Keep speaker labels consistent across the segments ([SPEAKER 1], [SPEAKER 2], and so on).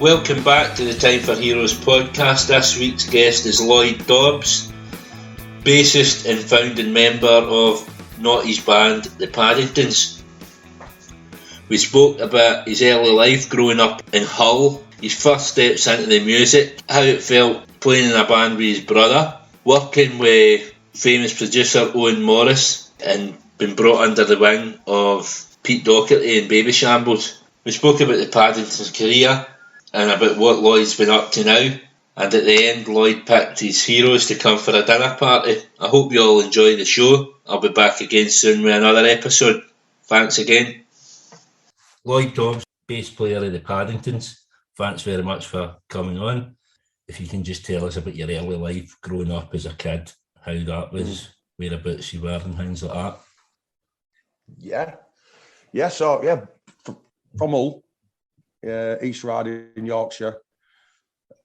[SPEAKER 1] Welcome back to the Time for Heroes podcast. This week's guest is Lloyd Dobbs, bassist and founding member of noughties band the Paddingtons. We spoke about his early life growing up in Hull, his first steps into the music, how it felt playing in a band with his brother, working with famous producer Owen Morris and being brought under the wing of Pete Doherty and Babyshambles. We spoke about the Paddingtons' career and about what Lloyd's been up to now, and at the end Lloyd picked his heroes to come for a dinner party. I hope you all enjoy the show. I'll be back again soon with another episode. Thanks again. Lloyd Dobbs, bass player of the Paddingtons, thanks very much for coming on. If you can just tell us about your early life growing up as a kid, how that was, whereabouts you were and things like
[SPEAKER 2] that. From Hull, East Riding in Yorkshire.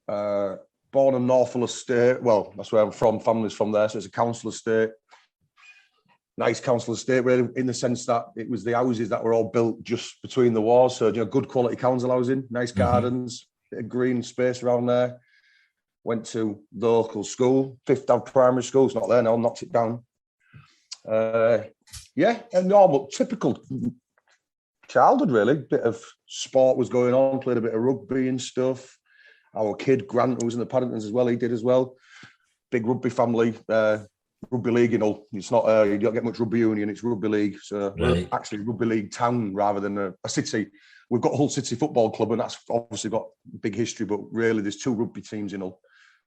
[SPEAKER 2] Born in Norfolk Estate. Well, that's where I'm from. Family's from there, so it's a council estate. Nice council estate, really, in the sense that it was the houses that were all built just between the walls. So, good quality council housing, nice gardens, bit of green space around there. Went to local school, Fifth Ave Primary School. It's not there now, knocked it down. A normal, typical childhood, really. Bit of sport was going on, played a bit of rugby and stuff. Our kid, Grant, who was in the Paddingtons as well, he did as well. Big rugby family, rugby league, it's not, you don't get much rugby union, it's rugby league. So We're actually rugby league town rather than a city. We've got Hull City Football Club, and that's obviously got big history, but really there's two rugby teams in Hull.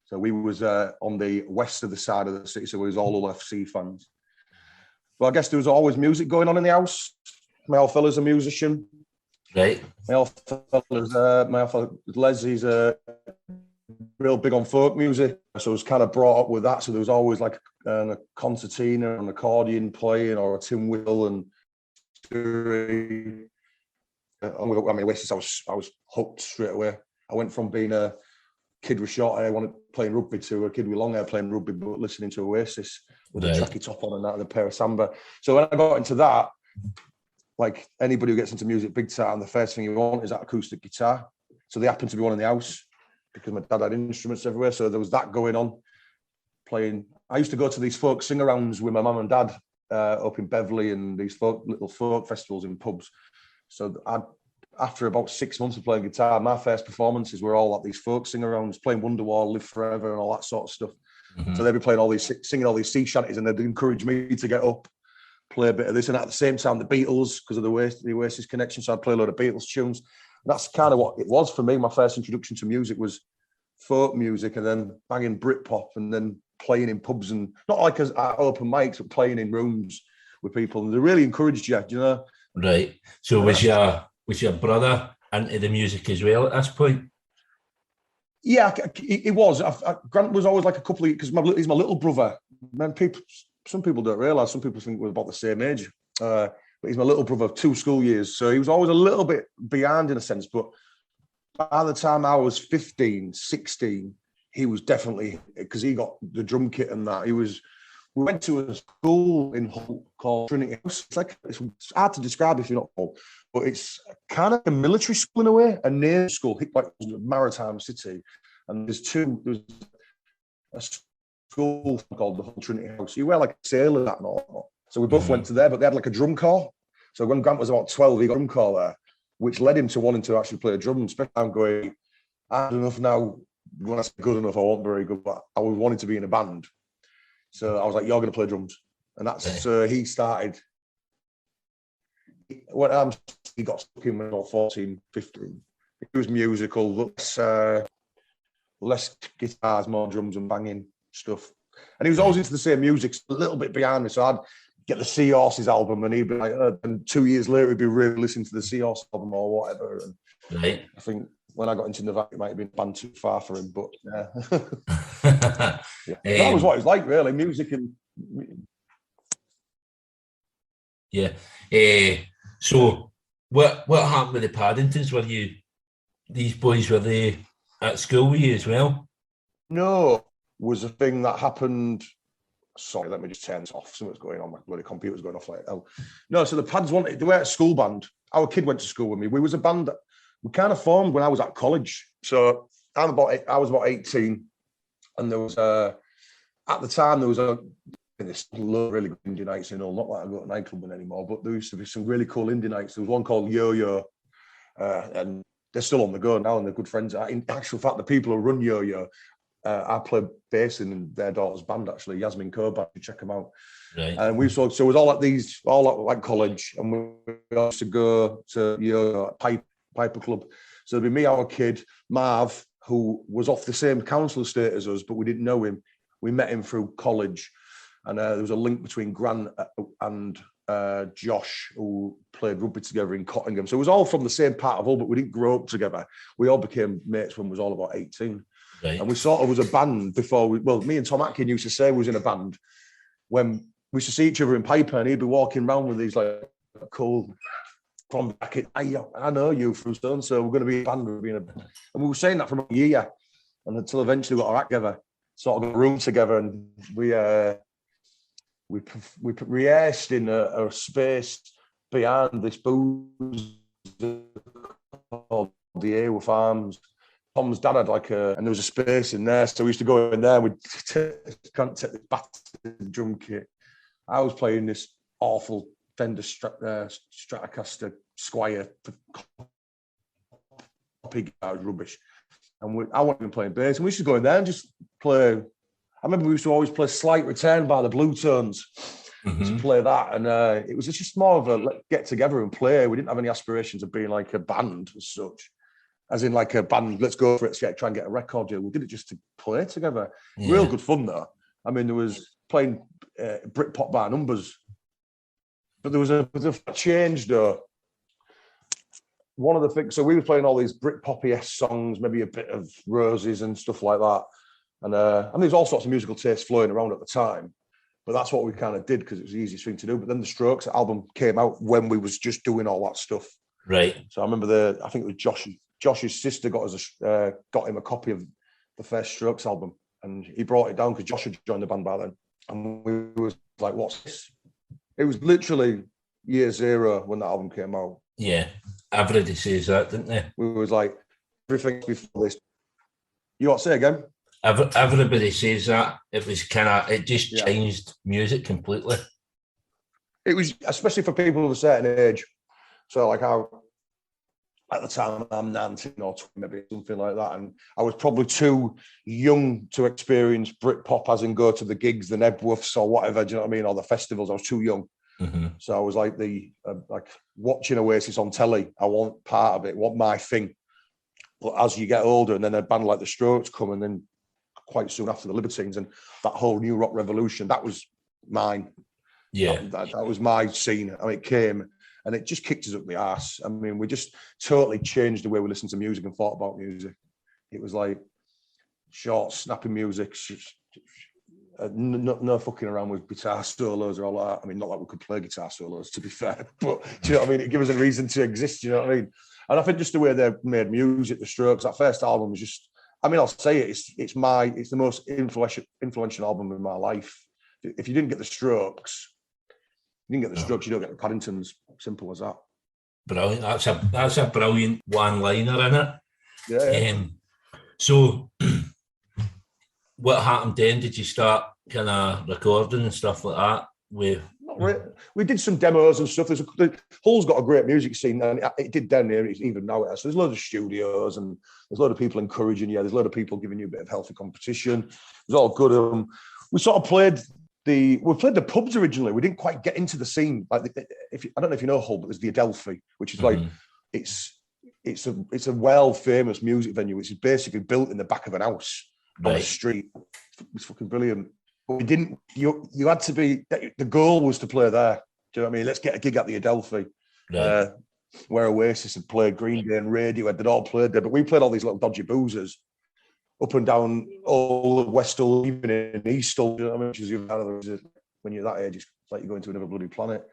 [SPEAKER 2] So we was on the west of the side of the city, so we was all Hull FC fans. But I guess there was always music going on in the house. My old fella's a musician.
[SPEAKER 1] Right.
[SPEAKER 2] My old fella Les, he's real big on folk music. So I was kind of brought up with that. So there was always like a concertina, an accordion playing, or a tin wheel. And Oasis, I was hooked straight away. I went from being a kid with short hair, playing rugby, to a kid with long hair playing rugby, but listening to Oasis with a tracky top on and that, and a pair of Samba. So when I got into that, like anybody who gets into music big time, the first thing you want is that acoustic guitar. So they happened to be one in the house because my dad had instruments everywhere. So there was that going on, playing. I used to go to these folk sing-arounds with my mum and dad up in Beverley, and these little folk festivals in pubs. So after about 6 months of playing guitar, my first performances were all at these folk sing-arounds, playing Wonderwall, Live Forever, and all that sort of stuff. Mm-hmm. So they'd be playing singing all these sea shanties, and they'd encourage me to get up, play a bit of this, and at the same time the Beatles, because of the Oasis connection, so I'd play a load of Beatles tunes. And that's kind of what it was for me. My first introduction to music was folk music, and then banging Britpop, and then playing in pubs, and not like at open mics, but playing in rooms with people. And they really encouraged you,
[SPEAKER 1] Right. So was your brother into the music as well at this point?
[SPEAKER 2] Yeah, it was. Grant was always like a couple of, because he's my little brother. Some people don't realise, some people think we're about the same age. But he's my little brother, 2 school years. So he was always a little bit behind in a sense. But by the time I was 15, 16, he was definitely, because he got the drum kit and that. We went to a school in Hull called Trinity House. It's hard to describe if you're not Hull, but it's kind of a military school in a way, a naval school, like a maritime city. And there's a school called the Hull Trinity House. You wear like a sailor that and all. So we both went to there, but they had like a drum corps. So when Grant was about 12, he got a drum corps there, which led him to wanting to actually play a drum. Especially I'm going, I had enough now. When I say good enough, I wasn't very good, but I was wanting to be in a band. So I was like, you're going to play drums. And that's, he started. When he got stuck in when I was 14, 15. He was musical, less guitars, more drums and banging stuff. And he was always into the same music, a little bit behind me. So I'd get the Seahorses album, and he'd be like, and 2 years later, he'd be really listening to the Seahorse album or whatever. And I think when I got into Nevada, it might have been a band too far for him, but yeah. That was what it was like, really, music and.
[SPEAKER 1] Yeah. So what happened with the Paddingtons? These boys, were they at school with you as well?
[SPEAKER 2] No, was a thing that happened. Sorry, let me just turn this off. Something's going on. My bloody computer's going off like hell. No, so the Pads they were a school band. Our kid went to school with me. We was a band we kind of formed when I was at college. So I was about 18, and there was at the time there was this really good indie nights in Hull. Not like I go to nightclubbing anymore, but there used to be some really cool indie nights. There was one called Yo-Yo, and they're still on the go now, and they're good friends. In actual fact, the people who run Yo-Yo, I played bass in their daughter's band, actually, Yasmin Koba. You check them out.
[SPEAKER 3] Right.
[SPEAKER 2] And so it was all at college, and we used to go to Yo-Yo Piper Club. So it'd be me, our kid, Marv, who was off the same council estate as us, but we didn't know him. We met him through college, and there was a link between Grant and Josh, who played rugby together in Cottingham. So it was all from the same part of Hull, but we didn't grow up together. We all became mates when we was all about 18.
[SPEAKER 3] Right.
[SPEAKER 2] And we sort of was a band before me and Tom Atkin used to say we was in a band when we used to see each other in Piper, and he'd be walking around with these like cool from back in, I know you from Stone, so we're going to be a band. And we were saying that for a year, and until eventually we got our act together, sort of got a room together, and we rehearsed in a space behind this booze called the Airworth Arms. Tom's dad had and there was a space in there, so we used to go in there and we'd take this battered drum kit. I was playing this awful Fender Stratocaster Squire copy guitar, rubbish. And I wasn't even playing bass, and we used to go in there and just play. I remember we used to always play Slight Return by the Blue Tones. To play that, and it was just more of a get together and play. We didn't have any aspirations of being like a band as such. As in like a band, let's go for it, try and get a record deal. We did it just to play together. Yeah. Real good fun though. I mean, there was playing Britpop by numbers. But there was a change though. One of the things, so we were playing all these Britpop-esque songs, maybe a bit of Roses and stuff like that. And there's all sorts of musical tastes flowing around at the time. But that's what we kind of did because it was the easiest thing to do. But then the Strokes album came out when we was just doing all that stuff.
[SPEAKER 3] Right.
[SPEAKER 2] So I remember I think it was Josh's sister got him a copy of the first Strokes album, and he brought it down because Josh had joined the band by then. And we was like, what's this? It was literally year zero when that album came out.
[SPEAKER 3] Yeah. Everybody says that, didn't they?
[SPEAKER 2] We was like, everything before this. You want to say again?
[SPEAKER 3] Everybody says that. It was it just changed music completely.
[SPEAKER 2] It was, especially for people of a certain age. So like at the time, I'm 19 or 20, maybe something like that. And I was probably too young to experience Britpop, as in go to the gigs, the Nebworths or whatever, do you know what I mean? Or the festivals. I was too young. Mm-hmm. So I was like like watching Oasis on telly. I want part of it, want my thing. But as you get older, and then a band like the Strokes come, and then quite soon after the Libertines and that whole new rock revolution, that was mine.
[SPEAKER 3] Yeah.
[SPEAKER 2] That was my scene. I mean, it came and it just kicked us up the arse. I mean, we just totally changed the way we listened to music and thought about music. It was like short, snappy music, no fucking around with guitar solos or all that. I mean, not like we could play guitar solos, to be fair, but do you know what I mean? It gave us a reason to exist, do you know what I mean? And I think just the way they made music, the Strokes, that first album was just, I mean, I'll say it, it's the most influential album in my life. If you didn't get the Strokes, you don't get the Paddingtons. Simple as that.
[SPEAKER 3] Brilliant. That's a brilliant one-liner, isn't it?
[SPEAKER 2] Yeah.
[SPEAKER 3] So, what happened then? Did you start kind of recording and stuff like that?
[SPEAKER 2] We did some demos and stuff. Hull's got a great music scene, and it did down there. Even now, so there's loads of studios, and there's a lot of people encouraging you. There's a lot of people giving you a bit of healthy competition. It was all good. We sort of played the pubs originally. We didn't quite get into the scene. Like, I don't know if you know Hull, but there's the Adelphi, which is like it's a well famous music venue, which is basically built in the back of an house on a street. It's fucking brilliant. But we didn't. You had to be. The goal was to play there. Do you know what I mean? Let's get a gig at the Adelphi, where Oasis had played, Green Day and Radiohead. They'd all played there, but we played all these little dodgy boozers up and down all of West Hull, even in East Hull. You know what I mean? Which is, when you're that age, it's like you're going to another bloody planet.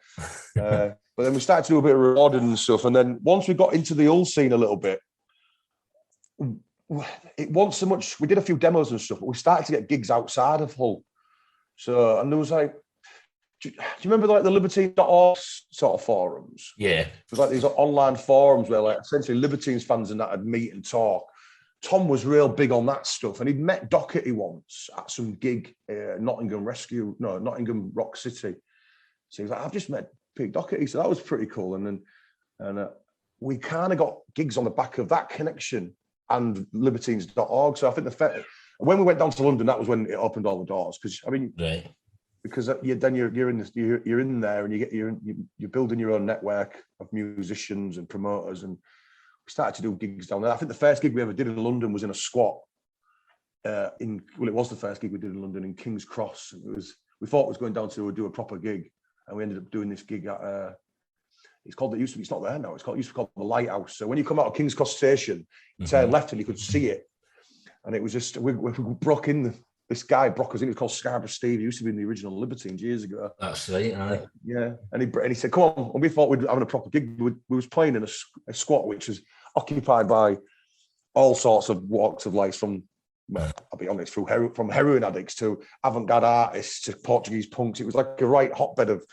[SPEAKER 2] But then we started to do a bit of recording and stuff, and then once we got into the Hull scene a little bit, it wasn't so much. We did a few demos and stuff, but we started to get gigs outside of Hull. So, and there was like, do you remember like the Libertines.org sort of forums?
[SPEAKER 3] Yeah.
[SPEAKER 2] It was like these online forums where like essentially Libertines fans and that would meet and talk. Tom was real big on that stuff, and he'd met Doherty once at some gig, Nottingham Rock City. So he was like, I've just met Pete Doherty, so that was pretty cool. And we kind of got gigs on the back of that connection and Libertines.org. So I think when we went down to London, that was when it opened all the doors. Because I mean, right. Because then you're in there, and you're building your own network of musicians and promoters, and we started to do gigs down there. I think the first gig we ever did in London was in a squat. It was the first gig we did in London in King's Cross. We thought it was going down to do a proper gig, and we ended up doing this gig at it's not there now. It's used to be called the Lighthouse. So when you come out of King's Cross Station, you turn left and you could see it, and it was just we broke in. This guy broke us in. It was called Scarborough Steve. He used to be in the original Libertines years ago. That's right, aye. Yeah, and he said, "Come on." And we thought we'd having a proper gig. We was playing in a squat, which was occupied by all sorts of walks of life, from, well, I'll be honest, from heroin addicts to avant-garde artists to Portuguese punks. It was like a right hotbed of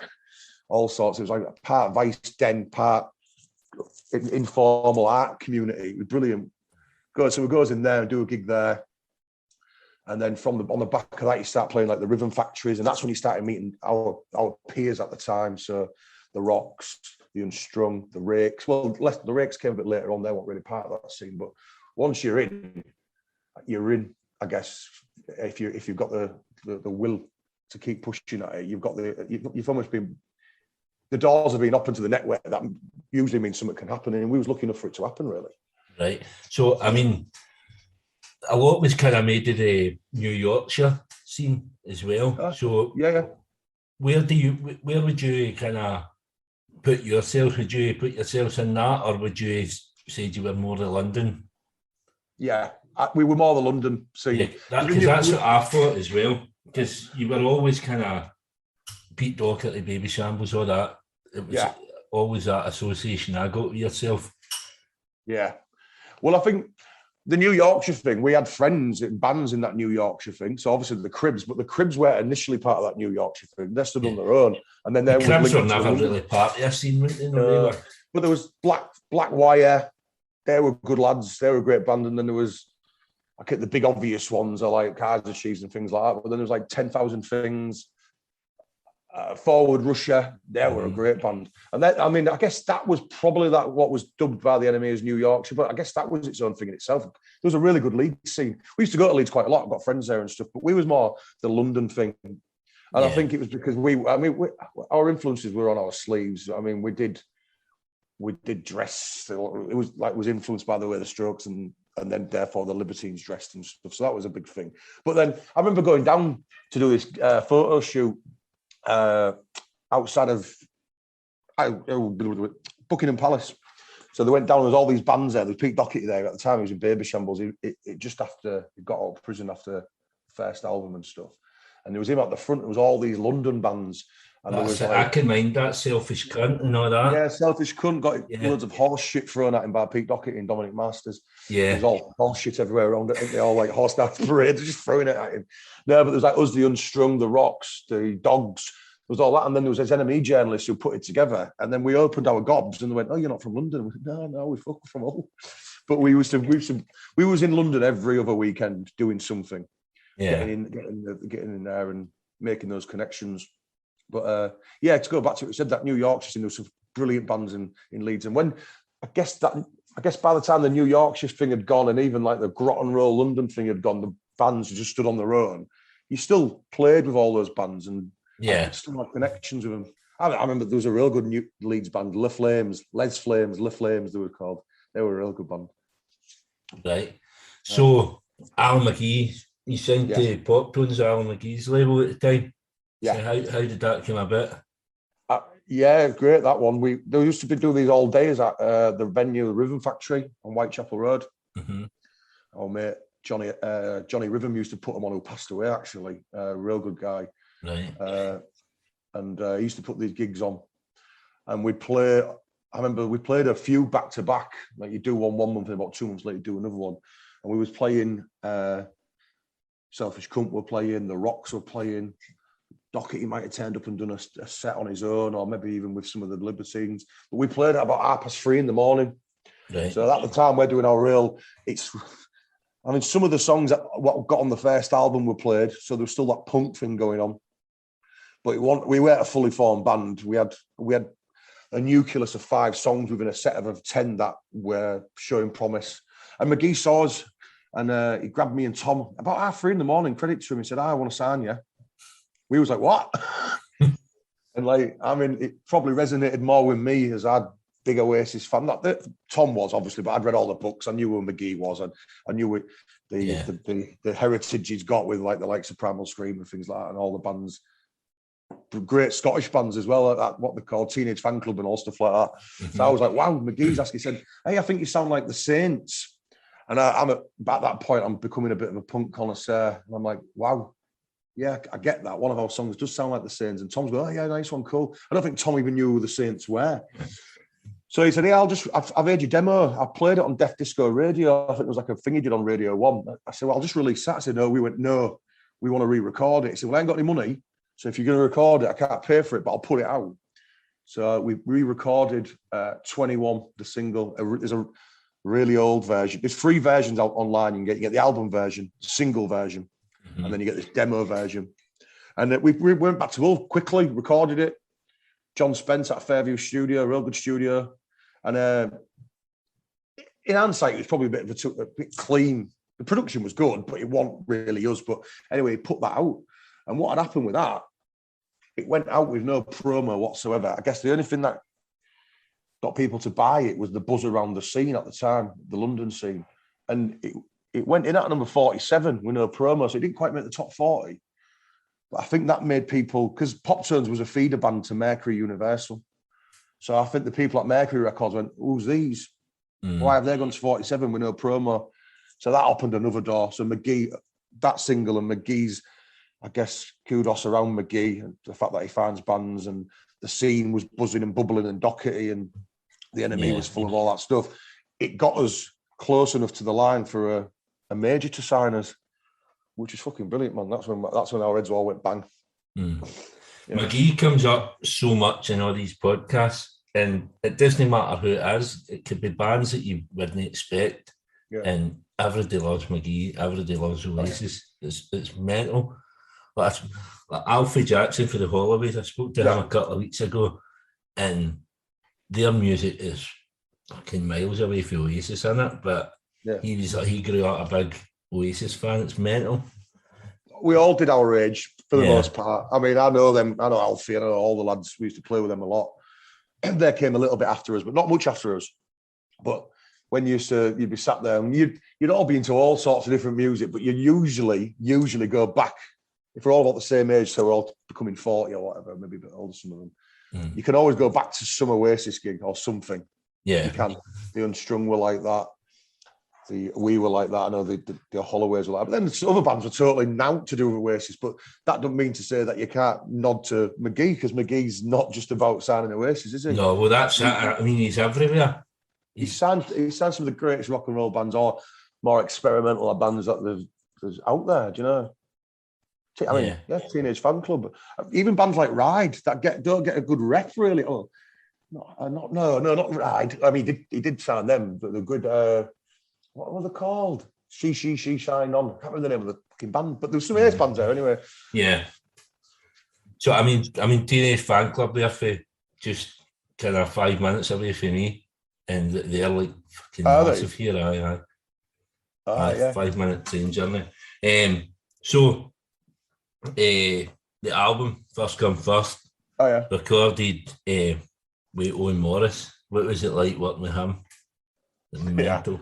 [SPEAKER 2] all sorts. It was like a part vice den, part informal art community. It was brilliant. So we goes in there and do a gig there. And then on the back of that, you start playing like the Rhythm Factories, and that's when you started meeting our peers at the time. So the Rocks, the Unstrung, the Rakes. Well, the Rakes came a bit later on. They weren't really part of that scene, but once you're in. I guess if you've got the will to keep pushing at it, you've almost been. The doors have been open to the network. That usually means something can happen, and we was lucky enough for it to happen, really. Right. So I mean, a lot was kind of made of the New Yorkshire scene as well. So yeah. Where would you kind of put yourself? Would you put yourselves in that, or would you say you were more the London? Yeah, we were more the London scene. Because that's what I thought as well. Because you were always kind of Pete Doherty, Babyshambles, all that. It was always that association I got with yourself. Yeah. Well, I think the New Yorkshire thing, we had friends in bands in that New Yorkshire thing. So obviously the Cribs, but the Cribs were initially part of that New Yorkshire thing. They stood on their own. And then the Cribs were never really part of the scene, weren't they? But there was Black Wire. They were good lads. They were a great band. And then there was, the big obvious ones are like Kaiser Chiefs and things like that. But then there was like 10,000 Things. Forward Russia, they were a great band. And that, I mean, I guess that was probably what was dubbed by the enemy as New Yorkshire, but I guess that was its own thing in itself. There was a really good Leeds scene. We used to go to Leeds quite a lot. I've got friends there and stuff, but we was more the London thing. And I think it was because our influences were on our sleeves. I mean, we did dress. It was influenced by the way the Strokes and then therefore the Libertines dressed and stuff. So that was a big thing. But then I remember going down to do this photo shoot outside of Buckingham Palace. So they went down, there was all these bands there. There was Pete Doherty there at the time. He was in Babyshambles. It just after he got out of prison after the first album and stuff. And there was him at the front. There was all these London bands. And there was I can mind that, Selfish Cunt and all that. Yeah, Selfish Cunt got loads of horse shit thrown at him by Pete Doherty and Dominic Masters. Yeah. There's all horse shit everywhere around it. They all like horse dance parades, just throwing it at him. No, but there was like us, the Unstrung, the Rocks, the Dogs. There was all that. And then there was this enemy journalist who put it together. And then we opened our gobs and they went, "Oh, you're not from London?" We said, No, we fuck from Hull. But we was in London every other weekend doing something. Yeah. Getting in there and making those connections. But to go back to it, we said that New Yorkshire scene, there was some brilliant bands in Leeds. And when I guess by the time the New Yorkshire thing had gone, and even like the Groton Row London thing had gone, the bands just stood on their own. You still played with all those bands and still had connections with them. I remember there was a real good New Leeds band, Les Flames, they were called. They were a real good band. Right. So Alan McGee, you signed to Pop Tones, Alan McGee's label at the time. Yeah. So how did that come about? Great, that one. They used to do these all days at the venue, the Rhythm Factory on Whitechapel Road. Mm-hmm. Oh, mate, Johnny Rhythm used to put them on, who passed away, actually. Real good guy. Right. And he used to put these gigs on. And I remember we played a few back-to-back. Like you do one month and about 2 months later you do another one. And we was playing Selfish Cunt were playing, the Rocks were playing, Doherty might have turned up and done a set on his own, or maybe even with some of the Libertines. But we played at about 3:30 in the morning.
[SPEAKER 3] Right.
[SPEAKER 2] So at the time we're doing our real, some of the songs that what got on the first album were played, so there was still that punk thing going on. But we weren't a fully formed band. We had a nucleus of 5 songs within a set of 10 that were showing promise. And McGee saw us, and he grabbed me and Tom about 3:30 in the morning. Credit to him, he said, "I want to sign you." We was like, "What?" And it probably resonated more with me as I'd big Oasis fan. Not that Tom was, obviously, but I'd read all the books. I knew who McGee was, and I knew the heritage he's got with like the likes of Primal Scream and things like that, and all the bands, great Scottish bands as well, like what they call Teenage Fan Club and all stuff like that. Mm-hmm. So I was like, wow, McGee's asking, he said, "Hey, I think you sound like the Saints." And at that point, I'm becoming a bit of a punk connoisseur. And I'm like, wow, yeah, I get that. One of our songs does sound like the Saints. And Tom's going, "Oh, yeah, nice one, cool." I don't think Tom even knew who the Saints were. So he said, "Hey, I've heard your demo. I played it on Deaf Disco Radio. I think it was like a thing he did on Radio 1. I said, "Well, I'll just release that." I said, "No." We went, "No, we want to re-record it." He said, "Well, I ain't got any money. So if you're going to record it, I can't pay for it, but I'll put it out." So we re-recorded 21, the single. There's a really old version. There's 3 versions out online. You get the album version, single version, and then you get this demo version. And we went back to Hull quickly, recorded it. John Spence at Fairview Studio, a real good studio. And in hindsight, it was probably a bit clean. The production was good, but it wasn't really us. But anyway, he put that out. And what had happened with that, it went out with no promo whatsoever. I guess the only thing that got people to buy it was the buzz around the scene at the time, the London scene. And it went in at number 47 with no promo, so it didn't quite make the top 40. But I think that made people, because Pop Tones was a feeder band to Mercury Universal. So I think the people at Mercury Records went, "Who's these? Why have they gone to 47 with no promo?" So that opened another door. So McGee, that single and McGee's, I guess, kudos around McGee and the fact that he finds bands, and the scene was buzzing and bubbling, and Doherty and the Enemy was full of all that stuff. It got us close enough to the line for a major to sign us, which is fucking brilliant, man. That's when our heads all went bang. Yeah.
[SPEAKER 3] McGee comes up so much in all these podcasts, and it doesn't matter who it is. It could be bands that you wouldn't expect, and everybody loves McGee. Everybody loves Oasis. It's mental. Like Alfie Jackson for the Holloway, I spoke to him a couple of weeks ago, and their music is fucking miles away from Oasis in it, but he grew up a big Oasis fan. It's mental.
[SPEAKER 2] We all did our age for the most part. I mean, I know them. I know Alfie. I know all the lads. We used to play with them a lot. They came a little bit after us, but not much after us. But when you'd be sat there, and you'd all be into all sorts of different music, but you usually go back. If we're all about the same age, so we're all becoming 40 or whatever, maybe a bit older, some of them. You can always go back to some Oasis gig or something. Yeah, you can. The Unstrung were like that. We were like that. I know the Holloways were like that. But then the other bands were totally naught to do with Oasis. But that doesn't mean to say that you can't nod to McGee, because McGee's not just about signing Oasis, is he?
[SPEAKER 3] No, well, that's it. I mean, he's everywhere.
[SPEAKER 2] He signed some of the greatest rock and roll bands, or more experimental bands that there's out there, do you know? I mean, Teenage Fan Club. Even bands like Ride that don't get a good rep, really. Oh, not Ride. I mean, he did sign them, but they're good. What were they called? She Shine On. I can't remember the name of the fucking band, but there's some ace bands there anyway.
[SPEAKER 3] Yeah. So I mean, Teenage Fan Club there for just kind of 5 minutes away from me, and they're like fucking massive here. Aye. 5 minute train journey. So the album First Come First.
[SPEAKER 2] Oh yeah.
[SPEAKER 3] Recorded with Owen Morris. What was it like working with him? Mental.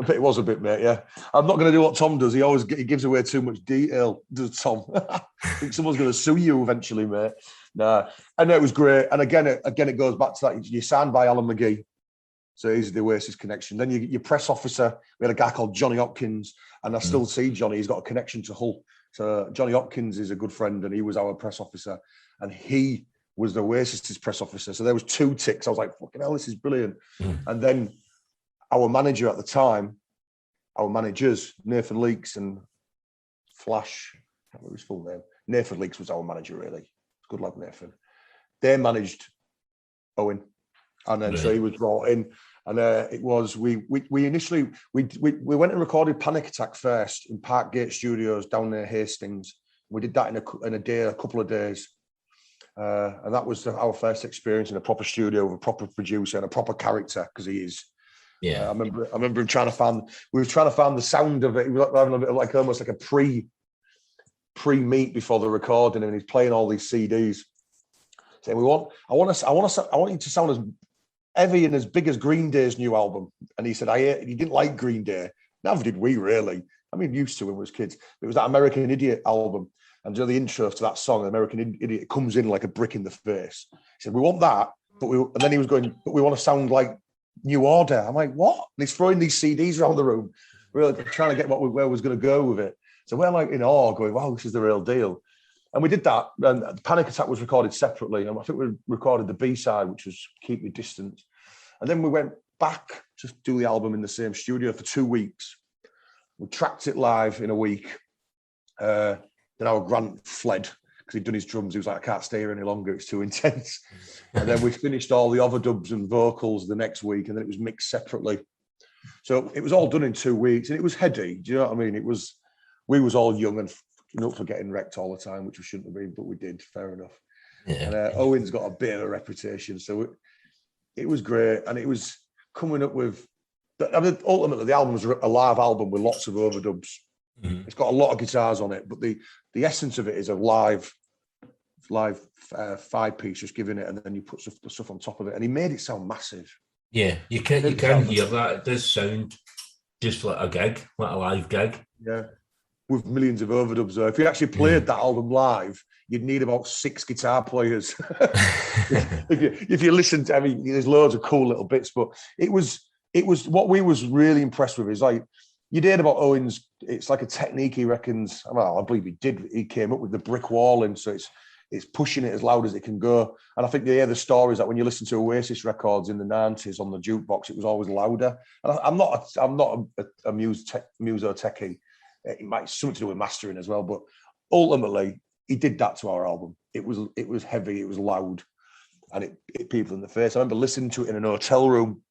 [SPEAKER 2] It was a bit, mate, yeah. I'm not going to do what Tom does. He gives away too much detail, does Tom? I think someone's going to sue you eventually, mate. Nah. I know it was great. And again, it goes back to that. You're signed by Alan McGee. So he's the Oasis connection. Then your press officer, we had a guy called Johnny Hopkins, and I still see Johnny. He's got a connection to Hull. So Johnny Hopkins is a good friend, and he was our press officer. And he was the Oasis' press officer. So there was 2 ticks. I was like, fucking hell, this is brilliant. And then our manager at the time, our managers, Nathan Leakes and Flash, I can't remember his full name. Nathan Leakes was our manager, really. good lad Nathan. They managed Owen, and then so he was brought in, and it was we initially went and recorded Panic Attack first in Parkgate Studios down near Hastings. We did that in a couple of days, and that was our first experience in a proper studio with a proper producer and a proper character, because he is.
[SPEAKER 3] Yeah,
[SPEAKER 2] I remember him trying to find. We were trying to find the sound of it. He was having a bit of like almost like a pre-meet before the recording, and he's playing all these CDs. Saying, I want you to sound as heavy and as big as Green Day's new album. And he said, he didn't like Green Day. Never did we, really. I mean, used to when we was kids. It was that American Idiot album. And the intro to that song, American Idiot, comes in like a brick in the face. He said, we want that, and then he was going, but we want to sound like New Order. I'm like, what? And he's throwing these CDs around the room, really trying to get where was going to go with it. So we're like in awe, going, wow, this is the real deal. And we did that. And Panic Attack was recorded separately. And I think we recorded the B-side, which was Keep Me Distant. And then we went back to do the album in the same studio for 2 weeks. We tracked it live in a week. Then our Grant fled because he'd done his drums. He was like, I can't stay here any longer. It's too intense. And then we finished all the overdubs and vocals the next week. And then it was mixed separately. So it was all done in 2 weeks. And it was heady. Do you know what I mean? We was all young and not for getting wrecked all the time, which we shouldn't have been, but we did. Fair enough. Yeah. And Owen's got a bit of a reputation, so it was great, and it was coming up with. I mean, ultimately, the album was a live album with lots of overdubs. Mm-hmm. It's got a lot of guitars on it, but the essence of it is a live 5-piece, just giving it, and then you put stuff on top of it, and he made it sound massive.
[SPEAKER 3] Yeah, you can hear that. It does sound just like a gig, like a live gig.
[SPEAKER 2] Yeah. With millions of overdubs, though. If you actually played that album live, you'd need about 6 guitar players. if you listen to, I mean, there's loads of cool little bits, but it was what we was really impressed with is like you'd heard about Owen's. It's like a technique he reckons. Well, I believe he did. He came up with the brick wall, and so it's pushing it as loud as it can go. And I think you hear the stories that when you listen to Oasis records in the 90s on the jukebox, it was always louder. And I'm not a muso techie. It might something to do with mastering as well, but ultimately he did that to our album. It was heavy, it was loud, and it hit people in the face. I remember listening to it in an hotel room,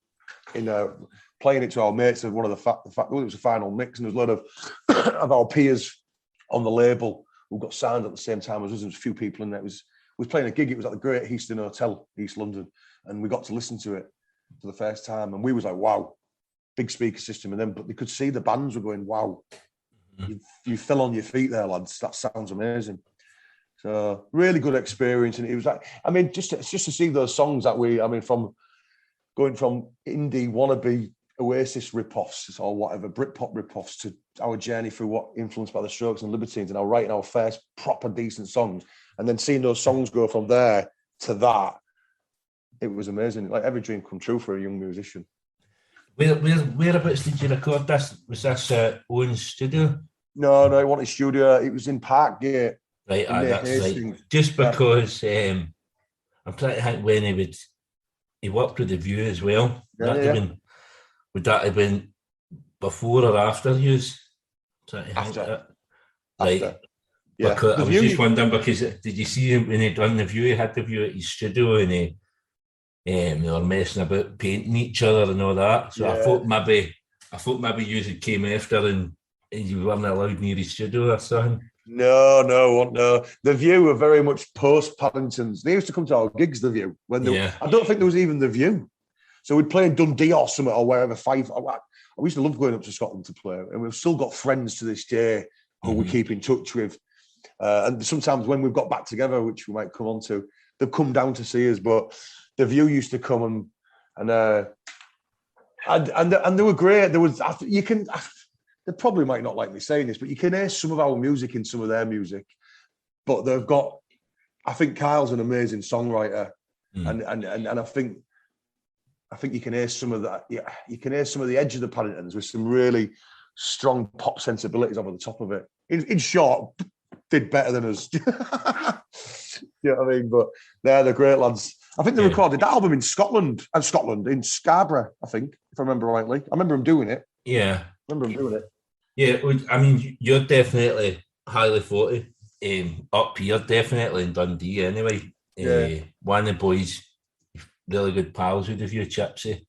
[SPEAKER 2] playing it to our mates. Of one of it was a final mix, and there was a lot of our peers on the label who got signed at the same time as us. There was a few people in there. We was playing a gig. It was at the Great Eastern Hotel, East London, and we got to listen to it for the first time, and we was like, wow, big speaker system, and then but they could see the bands were going, wow. You fell on your feet there, lads. That sounds amazing. So really good experience, and it was like, I mean, just to see those songs that from going from indie wannabe Oasis rip-offs or whatever Britpop rip-offs to our journey through what influenced by the Strokes and Libertines, and now writing our first proper decent songs, and then seeing those songs go from there to that, it was amazing. Like every dream come true for a young musician.
[SPEAKER 3] Whereabouts did you record this? Was this Owen's studio?
[SPEAKER 2] No, it wasn't a studio. It was in Parkgate.
[SPEAKER 3] Right, that's right. Just because I'm trying to think when he worked with The View as well. Would that have been before or after Hughes?
[SPEAKER 2] After.
[SPEAKER 3] Right.
[SPEAKER 2] Yeah.
[SPEAKER 3] Because I was just wondering, because did you see him when he done The View? He had The View at his studio, and they were messing about painting each other and all that. So yeah. I thought maybe you had came after and you weren't allowed near his studio or something.
[SPEAKER 2] No. The View were very much post Paddingtons. They used to come to our gigs, The View. I don't think there was even The View. So we'd play in Dundee or something or wherever. I used to love going up to Scotland to play, and we've still got friends to this day who we keep in touch with. And sometimes when we've got back together, which we might come on to, they've come down to see us. But The View used to come and they were great. They probably might not like me saying this, but you can hear some of our music in some of their music. But they've got, I think Kyle's an amazing songwriter, and I think you can hear some of that. Yeah, you can hear some of the edge of the Paddingtons with some really strong pop sensibilities over the top of it. In short, did better than us. You know what I mean? But they're great lads. I think they recorded that album in Scotland, in Scarborough, I think, if I remember rightly. I remember them doing it.
[SPEAKER 3] Yeah.
[SPEAKER 2] I remember them doing it.
[SPEAKER 3] Yeah, I mean, you're definitely highly thought up here, definitely in Dundee anyway. One of the boys, really good pals with a few Chipsy.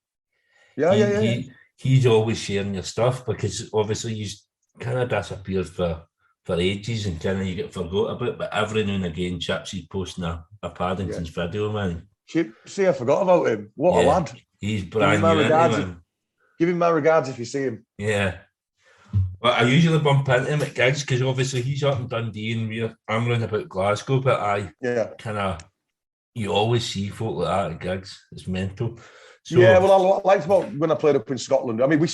[SPEAKER 3] He's always sharing your stuff because obviously he's kind of disappeared for ages and kind of you get forgot about. But every now and again, Chipsy's posting a Paddingtons video, man.
[SPEAKER 2] See, I forgot about him. What a lad!
[SPEAKER 3] He's brand new, man.
[SPEAKER 2] Give him my regards if you see him.
[SPEAKER 3] Yeah. Well, I usually bump into him at gigs because obviously he's up in Dundee and I'm running about Glasgow, but you always see folk like that at gigs. It's mental. So,
[SPEAKER 2] well, I liked about when I played up in Scotland. I mean, we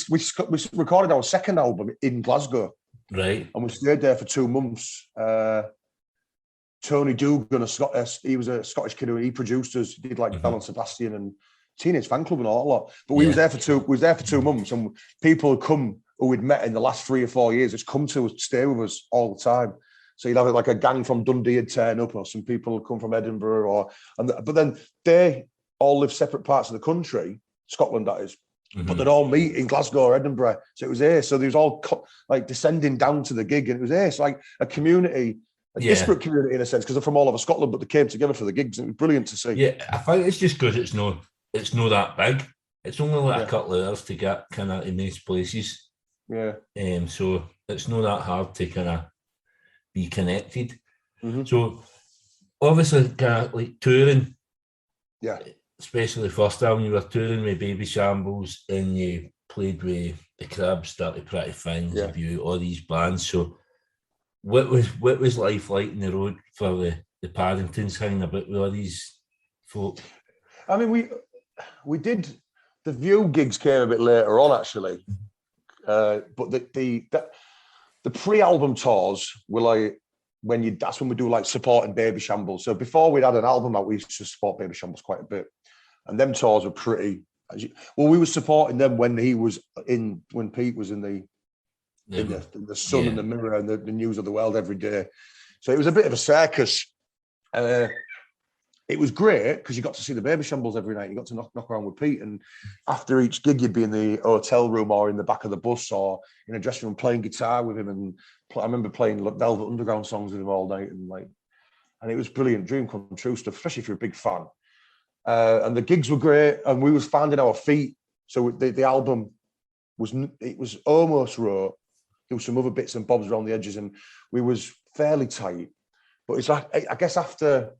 [SPEAKER 2] recorded our second album in Glasgow,
[SPEAKER 3] right?
[SPEAKER 2] And we stayed there for 2 months. Tony Dugan, he was a Scottish kid who he produced us. He did like Bell and Sebastian and Teenage Fan Club and all that lot. But we was there for 2 months, and people had come who we'd met in the last 3 or 4 years. It's come to stay with us all the time. So you'd have like a gang from Dundee would turn up, or some people would come from Edinburgh, but then they all live separate parts of the country, Scotland that is, but they'd all meet in Glasgow or Edinburgh. So it was there. So there was all like descending down to the gig, and it was there. It's like a community, a disparate community in a sense, because they're from all over Scotland, but they came together for the gigs, and it was brilliant to see.
[SPEAKER 3] Yeah, I think it's just because it's not that big. It's only like a couple of hours to get kind of in these places.
[SPEAKER 2] Yeah.
[SPEAKER 3] So it's not that hard to kind of be connected. So obviously, kind of like touring.
[SPEAKER 2] Yeah.
[SPEAKER 3] Especially the first album, you were touring with Babyshambles and you played with the Cribs, Dirty Pretty Things, View, all these bands. So what was life like in the road for the Paddingtons hanging about with all these folk?
[SPEAKER 2] I mean, we did the View gigs came a bit later on actually, but the pre-album tours were like that's when we do like supporting Babyshambles. So before we'd had an album out, we used to support Babyshambles quite a bit. And them tours were pretty. We were supporting them when Pete was in the Sun and the Mirror and the News of the World every day. So it was a bit of a circus. It was great because you got to see the Babyshambles every night. You got to knock around with Pete, and after each gig, you'd be in the hotel room or in the back of the bus or in a dressing room playing guitar with him. And I remember playing Velvet Underground songs with him all night, and it was brilliant, dream come true stuff, especially if you're a big fan. And the gigs were great, and we was finding our feet. So the album was almost raw. There was some other bits and bobs around the edges, and we was fairly tight. But it's like, I guess after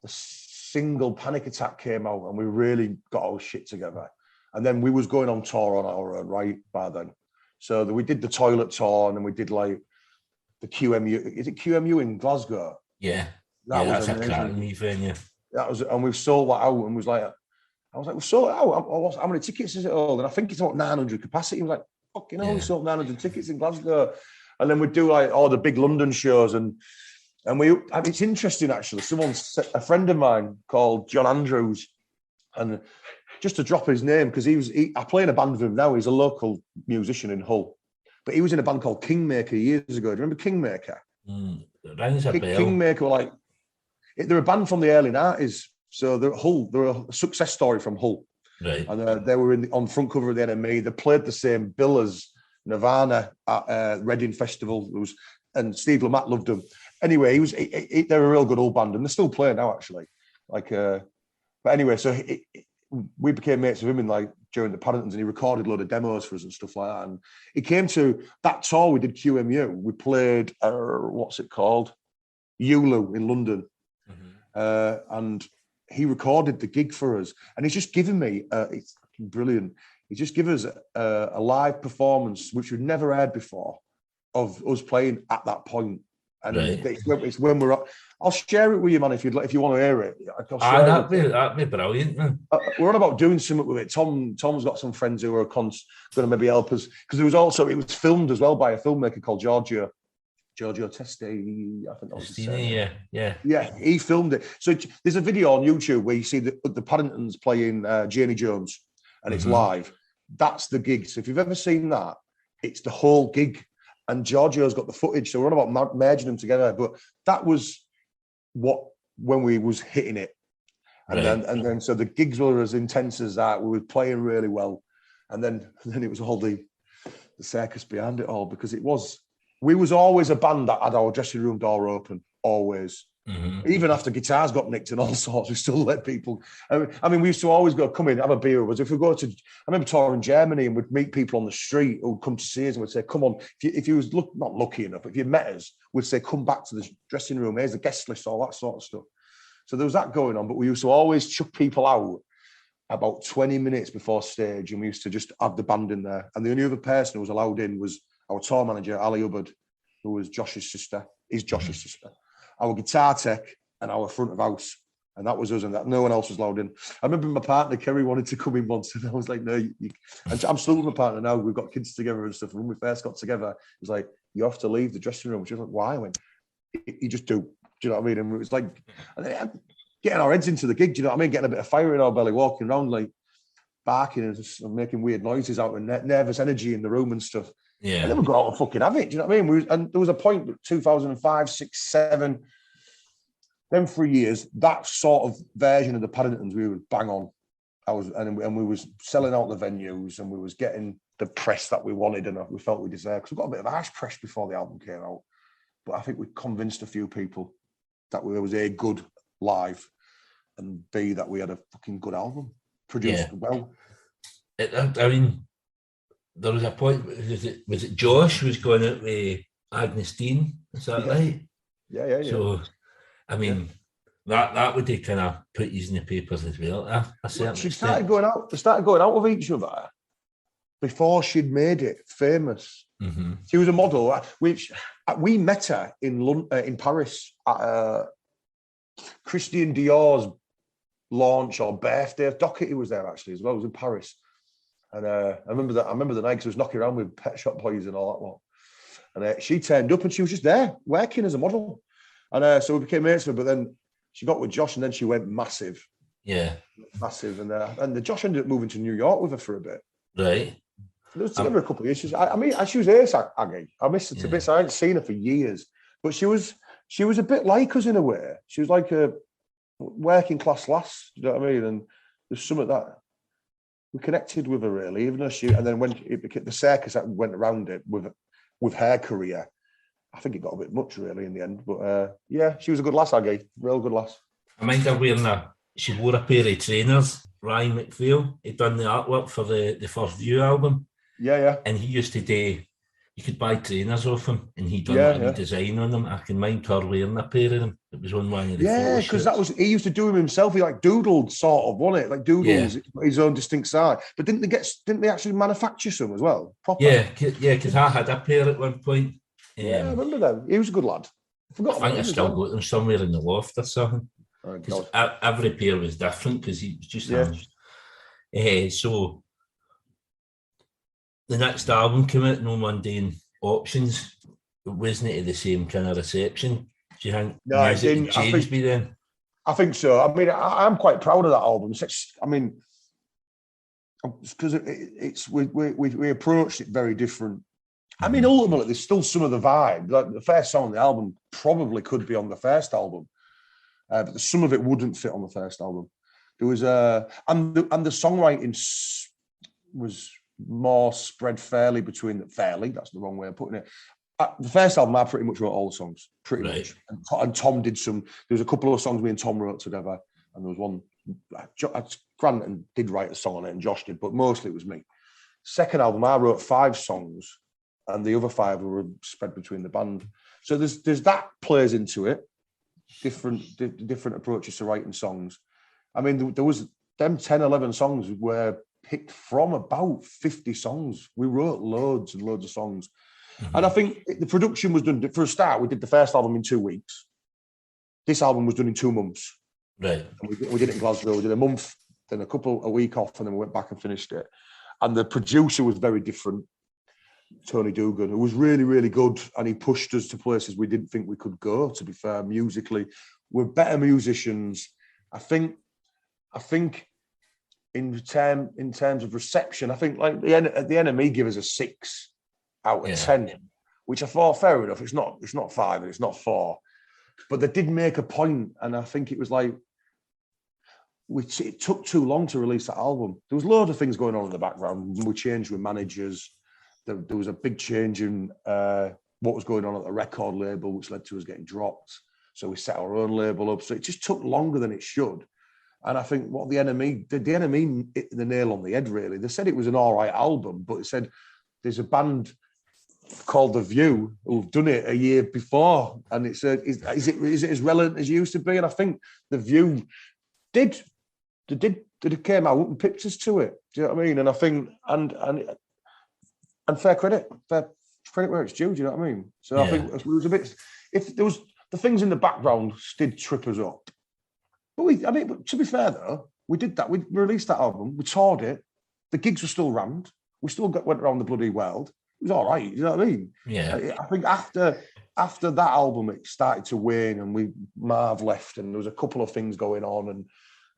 [SPEAKER 2] the single Panic Attack came out, and we really got our shit together, and then we was going on tour on our own right by then. So we did the Toilet tour, and then we did like the QMU. Is it QMU in Glasgow?
[SPEAKER 3] Yeah, that's a cracking venue.
[SPEAKER 2] That was, and we sold that out, and we sold it out. How many tickets is it all? And I think it's about 900 capacity. He was like, fucking hell, we sold 900 tickets in Glasgow. And then we'd do like all the big London shows, and it's interesting actually. A friend of mine called John Andrews, and just to drop his name, because I play in a band with him now. He's a local musician in Hull, but he was in a band called Kingmaker years ago. Do you remember Kingmaker?
[SPEAKER 3] Rings a bell.
[SPEAKER 2] Kingmaker were like, they're a band from the early 90s. So they're Hull. They're a success story from Hull.
[SPEAKER 3] Right.
[SPEAKER 2] And they were on the front cover of the NME. They played the same bill as Nirvana at Reading Festival. And Steve Lamacq loved them. Anyway, they're a real good old band, and they're still playing now, actually. But anyway, so we became mates with him during the Paddingtons, and he recorded a load of demos for us and stuff like that. And he came to that tour. We did QMU. We played what's it called, Ulu in London, and he recorded the gig for us. And he's just given me it's brilliant. He just gave us a live performance which we'd never heard before of us playing at that point. And it's when we're up. I'll share it with you, man, if you want to hear it.
[SPEAKER 3] That'd be brilliant, man.
[SPEAKER 2] We're on about doing something with it. Tom's got some friends who are going to maybe help us, because it was filmed as well by a filmmaker called Giorgio Testi, I think that was his name. Yeah, he filmed it. So there's a video on YouTube where you see the Paddingtons playing Janie Jones, and it's live. That's the gig. So if you've ever seen that, it's the whole gig. And Giorgio's got the footage, so we're on about merging them together. But that was when we was hitting it, and then so the gigs were as intense as that. We were playing really well, and then it was all the circus behind it all, because we was always a band that had our dressing room door open. always. Even after guitars got nicked and all sorts, we still let people. I mean, we used to always go, come in, have a beer with us. If we go to, I remember touring Germany and we'd meet people on the street who'd come to see us and would say, come on, if you was not lucky enough, if you met us, we'd say, come back to the dressing room, here's the guest list, all that sort of stuff. So there was that going on, but we used to always chuck people out about 20 minutes before stage, and we used to just have the band in there. And the only other person who was allowed in was our tour manager, Ali Hubbard, who was Josh's sister, our guitar tech, and our front of house. And that was us, and that no one else was allowed in. I remember my partner, Kerry, wanted to come in once, and I was like, no, and I'm still with my partner now. We've got kids together and stuff. And when we first got together, it was like, you have to leave the dressing room. She was like, why? I went, you just do. Do you know what I mean? And it was like, getting our heads into the gig, do you know what I mean? Getting a bit of fire in our belly, walking around like barking and just making weird noises out, and nervous energy in the room and stuff.
[SPEAKER 3] Yeah.
[SPEAKER 2] And then we go out and fucking have it. Do you know what I mean? And there was a point, 2005, 6, 7, then 3 years, that sort of version of the Paddingtons, we would bang on. And we was selling out the venues, and we was getting the press that we wanted and we felt we deserved. Because we got a bit of harsh press before the album came out. But I think we convinced a few people that we was A, good live, and B, that we had a fucking good album produced well.
[SPEAKER 3] I mean, there was a point. Was it Josh who was going out with Agnes Dean? Is that right?
[SPEAKER 2] Yeah.
[SPEAKER 3] So, I mean, that would have kind of put you in the papers as well.
[SPEAKER 2] She started going out. They started going out with each other before she'd made it famous.
[SPEAKER 3] Mm-hmm.
[SPEAKER 2] She was a model. Which we met her in Paris at Christian Dior's launch or birthday. Doherty was there actually as well. It was in Paris. And I remember the night, because I was knocking around with Pet Shop Boys and all that lot. And she turned up and she was just there working as a model. And so we became mates with her. But then she got with Josh, and then she went massive.
[SPEAKER 3] Yeah,
[SPEAKER 2] massive. And the Josh ended up moving to New York with her for a bit.
[SPEAKER 3] Right.
[SPEAKER 2] It was together a couple of years. I mean, she was ace, Aggie. I missed her to bits. I hadn't seen her for years, but she was a bit like us in a way. She was like a working class lass. You know what I mean? And there's some of that. We connected with her really, even though and then when it became the circus that went around it with her career, I think it got a bit much really in the end. But she was a good lass, Aggie, real good lass.
[SPEAKER 3] I mind her wearing she wore a pair of trainers. Ryan McPhail, he'd done the artwork for the First View album.
[SPEAKER 2] Yeah.
[SPEAKER 3] And he used to do, you could buy trainers off him, and he'd done a design on them. I can mind her wearing a pair of them. It was on one of the
[SPEAKER 2] yeah, because he used to do them himself. He like doodled sort of, wasn't it? Like doodles his own distinct style. But didn't they actually manufacture some as well? Proper?
[SPEAKER 3] Yeah, because I had a pair at one point.
[SPEAKER 2] I remember them. He was a good lad.
[SPEAKER 3] I think I still got them somewhere in the loft or something. Because every pair was different, because he was just so the next album came out, No Mundane Options. It wasn't the same kind of reception. Do you think music changed me then?
[SPEAKER 2] I think so. I mean, I'm quite proud of that album. Because we approached it very different. I mean, ultimately, there's still some of the vibe. Like the first song on the album probably could be on the first album, but some of it wouldn't fit on the first album. There was and the songwriting was more spread fairly between that's the wrong way of putting it. The first album, I pretty much wrote all the songs, pretty much. And Tom did some. There was a couple of songs me and Tom wrote together, and there was one. Grant did write a song on it, and Josh did, but mostly it was me. Second album, I wrote 5 songs, and the other 5 were spread between the band. So there's that plays into it. Different approaches to writing songs. I mean, there was them 10, 11 songs were picked from about 50 songs. We wrote loads and loads of songs. And I think the production was done, for a start, we did the first album in 2 weeks. This album was done in 2 months.
[SPEAKER 3] Right.
[SPEAKER 2] And we did it in Glasgow. We did a month, then a week off, and then we went back and finished it. And the producer was very different, Tony Dugan, who was really, really good. And he pushed us to places we didn't think we could go, to be fair, musically. We're better musicians. I think in terms of reception, I think like the NME give us a 6 out of 10, which I thought fair enough. It's not 5 and it's not 4, but they did make a point, and I think it was like it took too long to release that album. There was loads of things going on in the background. We changed with managers. There was a big change in what was going on at the record label, which led to us getting dropped. So we set our own label up. So it just took longer than it should. And I think what the enemy hit the nail on the head, really. They said it was an all right album, but it said there's a band called The View who've done it a year before, and it's is it as relevant as it used to be? And I think The View did it came out and pictures to it. Do you know what I mean? And I think and fair credit where it's due. Do you know what I mean? So I think it was a bit. If there was the things in the background did trip us up, but to be fair though, we did that. We released that album. We toured it. The gigs were still rammed. We still went around the bloody world. It was all right, you know what I mean?
[SPEAKER 3] Yeah.
[SPEAKER 2] I think after that album, it started to wane, and Marv left, and there was a couple of things going on,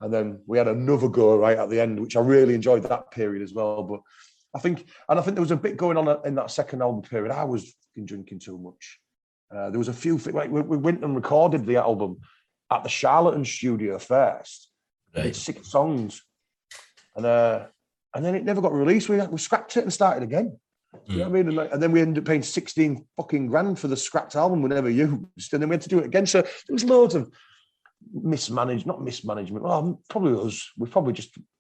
[SPEAKER 2] and then we had another go right at the end, which I really enjoyed that period as well. But I think there was a bit going on in that second album period. I was drinking too much. There was a few things, like we went and recorded the album at the Charlatan studio first. Right. Did 6 songs, and then it never got released. We scrapped it and started again. You know what I mean? And then we ended up paying 16 fucking grand for the scrapped album we never used. And then we had to do it again. So there was loads of not mismanagement. Well, probably was.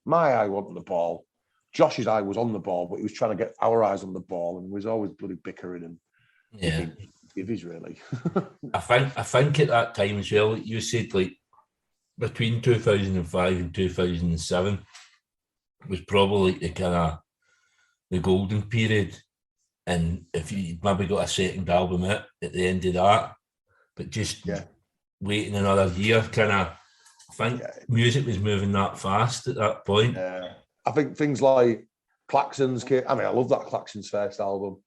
[SPEAKER 2] My eye wasn't on the ball. Josh's eye was on the ball, but he was trying to get our eyes on the ball, and was always bloody bickering and divvies, really.
[SPEAKER 3] I think at that time as well, you said like between 2005 and 2007 was probably the kind of the golden period, and if you maybe got a second album out at the end of that, but just waiting another year, kind of, I think music was moving that fast at that point.
[SPEAKER 2] I think things like Klaxons came. I mean, I love that Klaxons first album.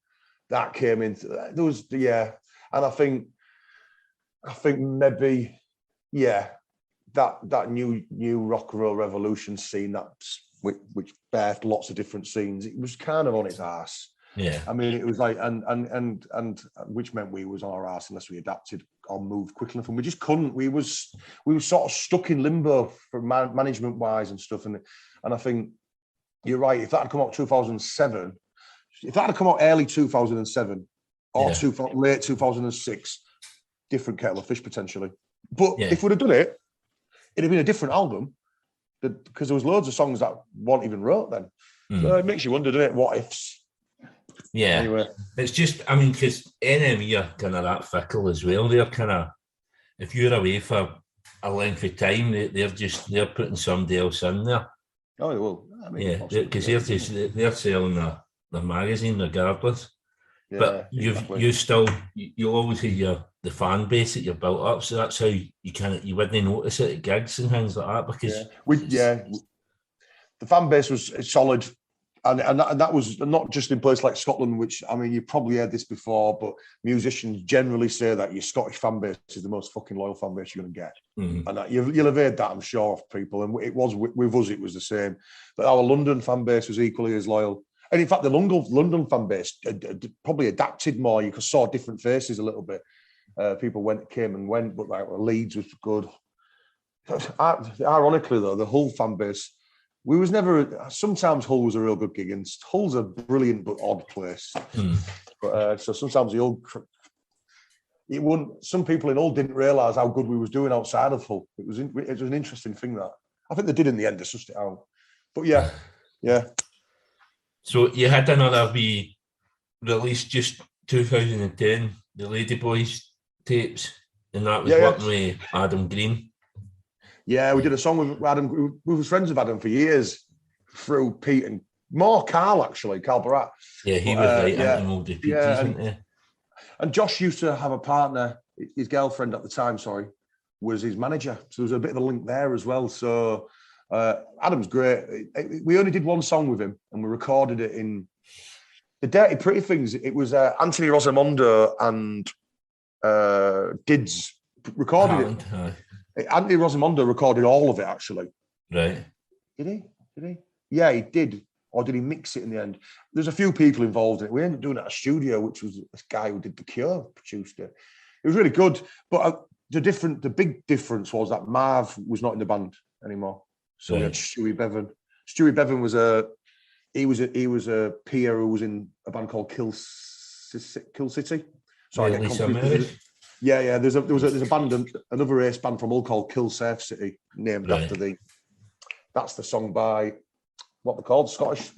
[SPEAKER 2] That came into there was and I think maybe that new rock and roll revolution scene which birthed lots of different scenes. It was kind of on its arse.
[SPEAKER 3] Yeah.
[SPEAKER 2] I mean, it was like, and which meant we was on our arse unless we adapted or moved quickly enough. And we just couldn't. We were sort of stuck in limbo for management wise and stuff. And I think you're right. If that had come out 2007, if that had come out early 2007 or late 2006, different kettle of fish potentially. But if we'd have done it, it'd have been a different album. Because there was loads of songs that weren't even wrote then. So it makes you wonder, doesn't it? What ifs?
[SPEAKER 3] Yeah. Anyway. It's just, I mean, because NME are kind of that fickle as well. They're kind of, if you're away for a length of time, they're putting somebody else in there.
[SPEAKER 2] Oh, well, I mean,
[SPEAKER 3] because they're selling their magazine regardless. Yeah, but you'll always have the fan base that you've built up, so that's how you wouldn't notice it at gigs and things like that, because
[SPEAKER 2] the fan base was solid, and that was not just in places like Scotland, which, I mean, you probably heard this before, but musicians generally say that your Scottish fan base is the most fucking loyal fan base you're going to get, and you'll have heard that, I'm sure, of people, and it was with us, it was the same, but our London fan base was equally as loyal. And in fact, the London fan base probably adapted more. You saw different faces a little bit. People came and went, but like Leeds was good. Ironically, though, the Hull fan base, we was never. Sometimes Hull was a real good gig, and Hull's a brilliant but odd place. But so sometimes some people in Hull didn't realise how good we was doing outside of Hull. It was an interesting thing that I think they did in the end. They sussed it out. But yeah.
[SPEAKER 3] So you had another wee release just 2010, the Ladyboys tapes, and that was working with Adam Green. Yeah,
[SPEAKER 2] we did a song with Adam. We were friends with Adam for years through Pete and more Carl, actually, Carl Barat.
[SPEAKER 3] Yeah, he was right into Mouldy Peaches, wasn't he?
[SPEAKER 2] And Josh used to have a partner, his girlfriend at the time, was his manager. So there was a bit of a link there as well. So Adam's great. We only did one song with him, and we recorded it in the Dirty Pretty Things. It was Anthony Rosamondo and Dids recorded it. Anthony Rosamondo recorded all of it, actually.
[SPEAKER 3] Right.
[SPEAKER 2] Did he? Yeah, he did. Or did he mix it in the end? There's a few people involved in it. We ended up doing it at a studio, which was this guy who did The Cure, produced it. It was really good. But the big difference was that Marv was not in the band anymore. So we had Stewie Bevan. Stewie Bevan was a peer who was in a band called Kill City. So I get confused. Yeah. There's a band, another race band from Hull called Kill Safe City, named after that's the song by, what they're called, Scottish.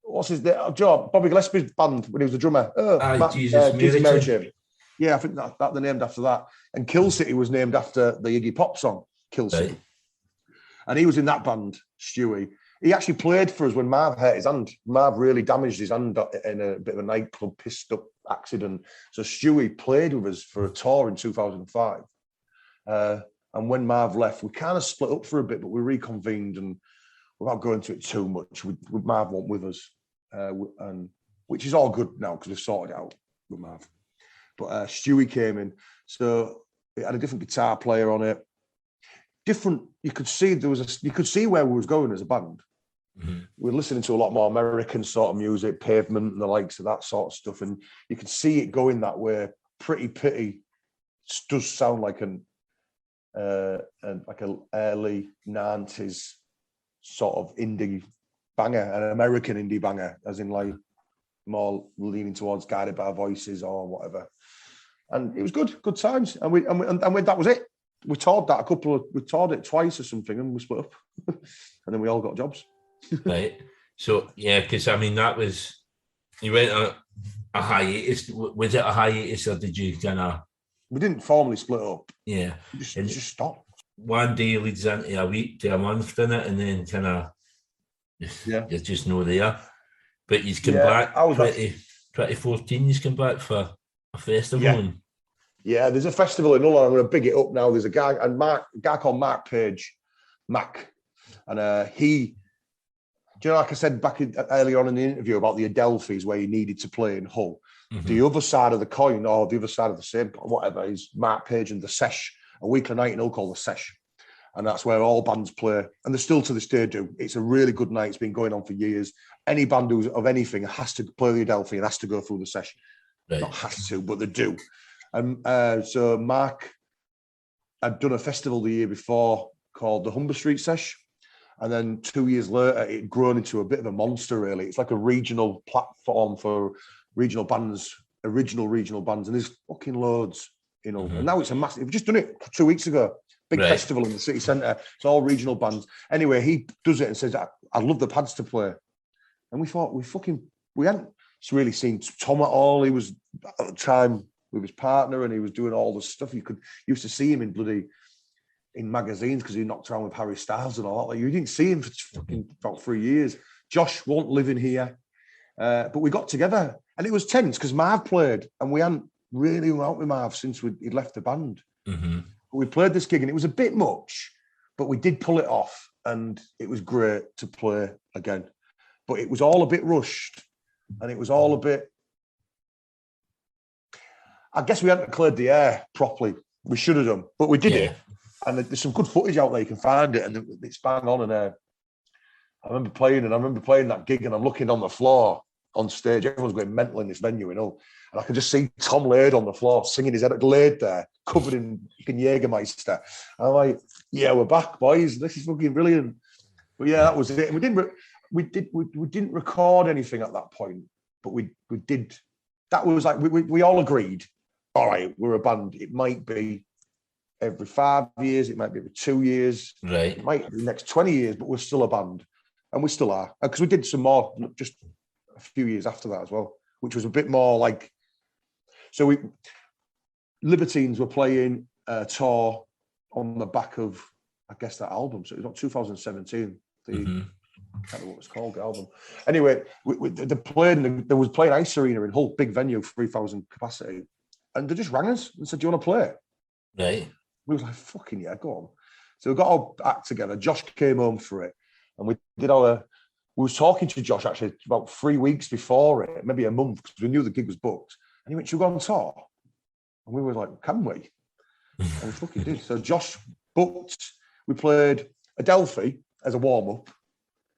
[SPEAKER 2] What's his name? Joe, Bobby Gillespie's band when he was the drummer.
[SPEAKER 3] Jesus Mary Chain.
[SPEAKER 2] Yeah, I think that they're named after that. And Kill City was named after the Iggy Pop song, Kill City. And he was in that band, Stewie. He actually played for us when Marv hurt his hand. Marv really damaged his hand in a bit of a nightclub pissed up accident. So Stewie played with us for a tour in 2005. And when Marv left, we kind of split up for a bit, but we reconvened, and without going into it too much, Marv went with us, and which is all good now because we've sorted it out with Marv. But Stewie came in, so it had a different guitar player on it. Different, you could see where we was going as a band. Mm-hmm. We were listening to a lot more American sort of music, Pavement and the likes of that sort of stuff, and you could see it going that way. Pretty Pity does sound like an early 90s sort of indie banger, an American indie banger, as in like more leaning towards Guided by Voices or whatever. And it was good times, and that was it. We toured it twice or something, and we split up, and then we all got jobs.
[SPEAKER 3] Right. So yeah, because I mean that was, you went on a hiatus. Was it a hiatus, or did you kind of?
[SPEAKER 2] We didn't formally split up.
[SPEAKER 3] Yeah,
[SPEAKER 2] it just stopped.
[SPEAKER 3] One day leads into a week to a month, didn't it? And then kind of, you're just no there. But you come back. 2014. You come back for a festival.
[SPEAKER 2] Yeah, there's a festival in Hull. I'm going to big it up now. There's a guy called Mark Page, Mac, and he. Do you know, like I said earlier on in the interview about the Adelphis where you needed to play in Hull, the other side of the coin, or the other side of the same, whatever, is Mark Page and the Sesh, a weekly night in Hull called the Sesh. And that's where all bands play. And they still to this day do. It's a really good night. It's been going on for years. Any band who's of anything has to play the Adelphi and has to go through the Sesh. Right. Not has to, but they do. And so Mark had done a festival the year before called the Humber Street Sesh. And then 2 years later, it had grown into a bit of a monster, really. It's like a regional platform for regional bands, original regional bands. And there's fucking loads, you know. And now it's a massive... We've just done it 2 weeks ago. Big festival in the city centre. It's all regional bands. Anyway, he does it and says, I'd love the pads to play. And we thought, we hadn't really seen Tom at all. He was, at the time, with his partner, and he was doing all the stuff. You used to see him in magazines because he knocked around with Harry Styles and all that. Like, you didn't see him for fucking about 3 years. Josh won't live in here. But we got together, and it was tense because Marv played, and we hadn't really hung out with Marv since he'd left the band. Mm-hmm. But we played this gig, and it was a bit much, but we did pull it off, and it was great to play again. But it was all a bit rushed, and it was all a bit... I guess we hadn't cleared the air properly. We should have done, but we did it. And there's some good footage out there. You can find it, and it's bang on. And I remember playing that gig, and I'm looking on the floor on stage. Everyone's going mental in this venue, you know. And I can just see Tom laid on the floor, singing his head, laid there, covered in fucking Jägermeister. And I'm like, yeah, we're back, boys. This is fucking brilliant. But yeah, that was it. And we didn't record anything at that point, but we did. That was like we all agreed. All right, we're a band. It might be every 5 years, it might be every 2 years,
[SPEAKER 3] right?
[SPEAKER 2] It might be the next 20 years, but we're still a band, and we still are, because we did some more just a few years after that as well, which was a bit more like. So Libertines were playing a tour on the back of, I guess, that album. So it was not 2017. I can't remember what it's called, the album. Anyway, they was playing Ice Arena in Hull, big venue, 3,000 capacity. And they just rang us and said, do you want to play?
[SPEAKER 3] Right.
[SPEAKER 2] We was like, fucking yeah, go on. So we got our act together. Josh came home for it. And we was talking to Josh actually about 3 weeks before it, maybe a month, because we knew the gig was booked. And he went, should we go on tour? And we were like, can we? And we fucking did. So Josh booked, we played Adelphi as a warm-up,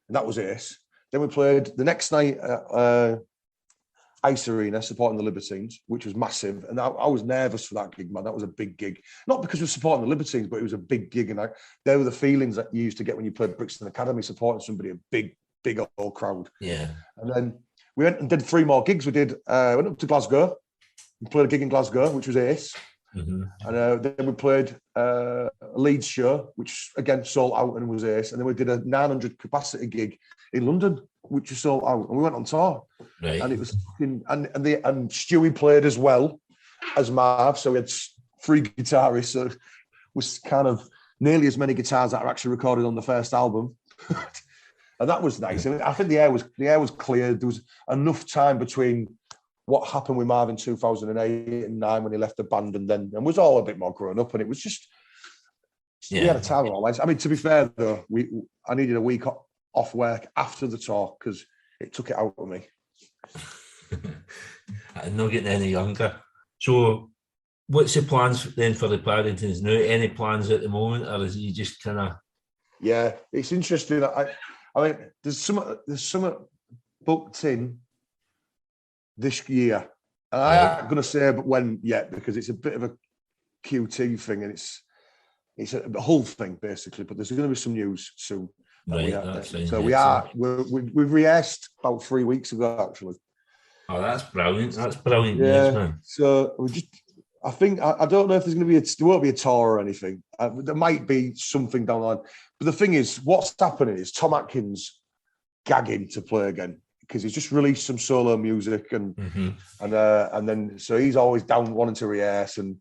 [SPEAKER 2] and that was ace. Then we played the next night at Ice Arena, supporting the Libertines, which was massive. And I was nervous for that gig, man. That was a big gig. Not because we're supporting the Libertines, but it was a big gig. And there were the feelings that you used to get when you played Brixton Academy, supporting somebody, a big old crowd.
[SPEAKER 3] Yeah.
[SPEAKER 2] And then we went and did 3 more gigs. We went up to Glasgow, We played a gig in Glasgow, which was ace.
[SPEAKER 3] Mm-hmm.
[SPEAKER 2] And then we played a Leeds show, which again sold out and was ace. And then we did a 900 capacity gig in London, which was sold out. And we went on tour.
[SPEAKER 3] Right.
[SPEAKER 2] And it was and Stewie played as well as Marv. So we had 3 guitarists. So it was kind of nearly as many guitars that are actually recorded on the first album. And that was nice. I think the air was clear. There was enough time between what happened with Marv in 2008 and 9 when he left the band, and was all a bit more grown up. And it was just, we had a time of our lives. I mean, to be fair though, I needed a week off work after the tour because it took it out of me.
[SPEAKER 3] I'm not getting any younger. So what's the plans then for the Paddingtons now? Any plans at the moment, or is he just kind of...
[SPEAKER 2] Yeah, it's interesting. I mean, there's some booked in this year. And I ain't going to say but when yet, because it's a bit of a QT thing, and it's a whole thing basically. But there's going to be some news soon.
[SPEAKER 3] Right.
[SPEAKER 2] We've rehearsed about 3 weeks ago actually.
[SPEAKER 3] Oh, that's brilliant. That's brilliant
[SPEAKER 2] yeah,
[SPEAKER 3] news, man.
[SPEAKER 2] So I don't know if there won't be a tour or anything. There might be something down the line. But the thing is, what's happening is Tom Atkins gagging to play again because he's just released some solo music and then so he's always down wanting to rehearse, and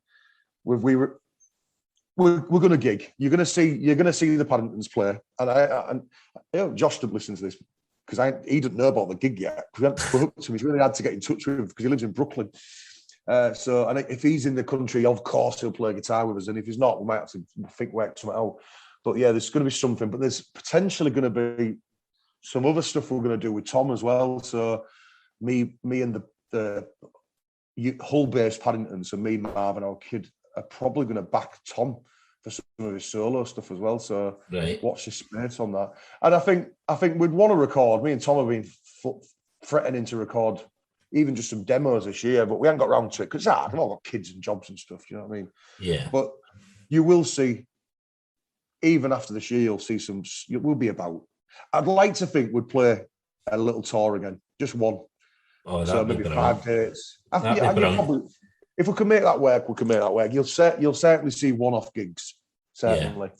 [SPEAKER 2] we're going to gig. You're going to see the Paddingtons play, and Josh didn't listen to this because he didn't know about the gig yet. We hadn't spoken to him. He's really hard to get in touch with him because he lives in Brooklyn. So if he's in the country, of course he'll play guitar with us, and if he's not, we might have to work something out. But yeah, there's going to be something. But there's potentially going to be some other stuff we're going to do with Tom as well. So me and the Hull-based Paddingtons, so me, Marv, and our kid are probably going to back Tom for some of his solo stuff as well. So watch this space on that. And I think we'd want to record. Me and Tom have been threatening to record even just some demos this year, but we haven't got around to it because I've all got kids and jobs and stuff. You know what I mean?
[SPEAKER 3] Yeah.
[SPEAKER 2] But you will see, even after this year, you'll see some. We'll be about. I'd like to think we'd play a little tour again, just one.
[SPEAKER 3] Oh,
[SPEAKER 2] so maybe
[SPEAKER 3] brilliant.
[SPEAKER 2] 5 dates. If we can make that work, we can make that work. You'll certainly see one-off gigs. Certainly.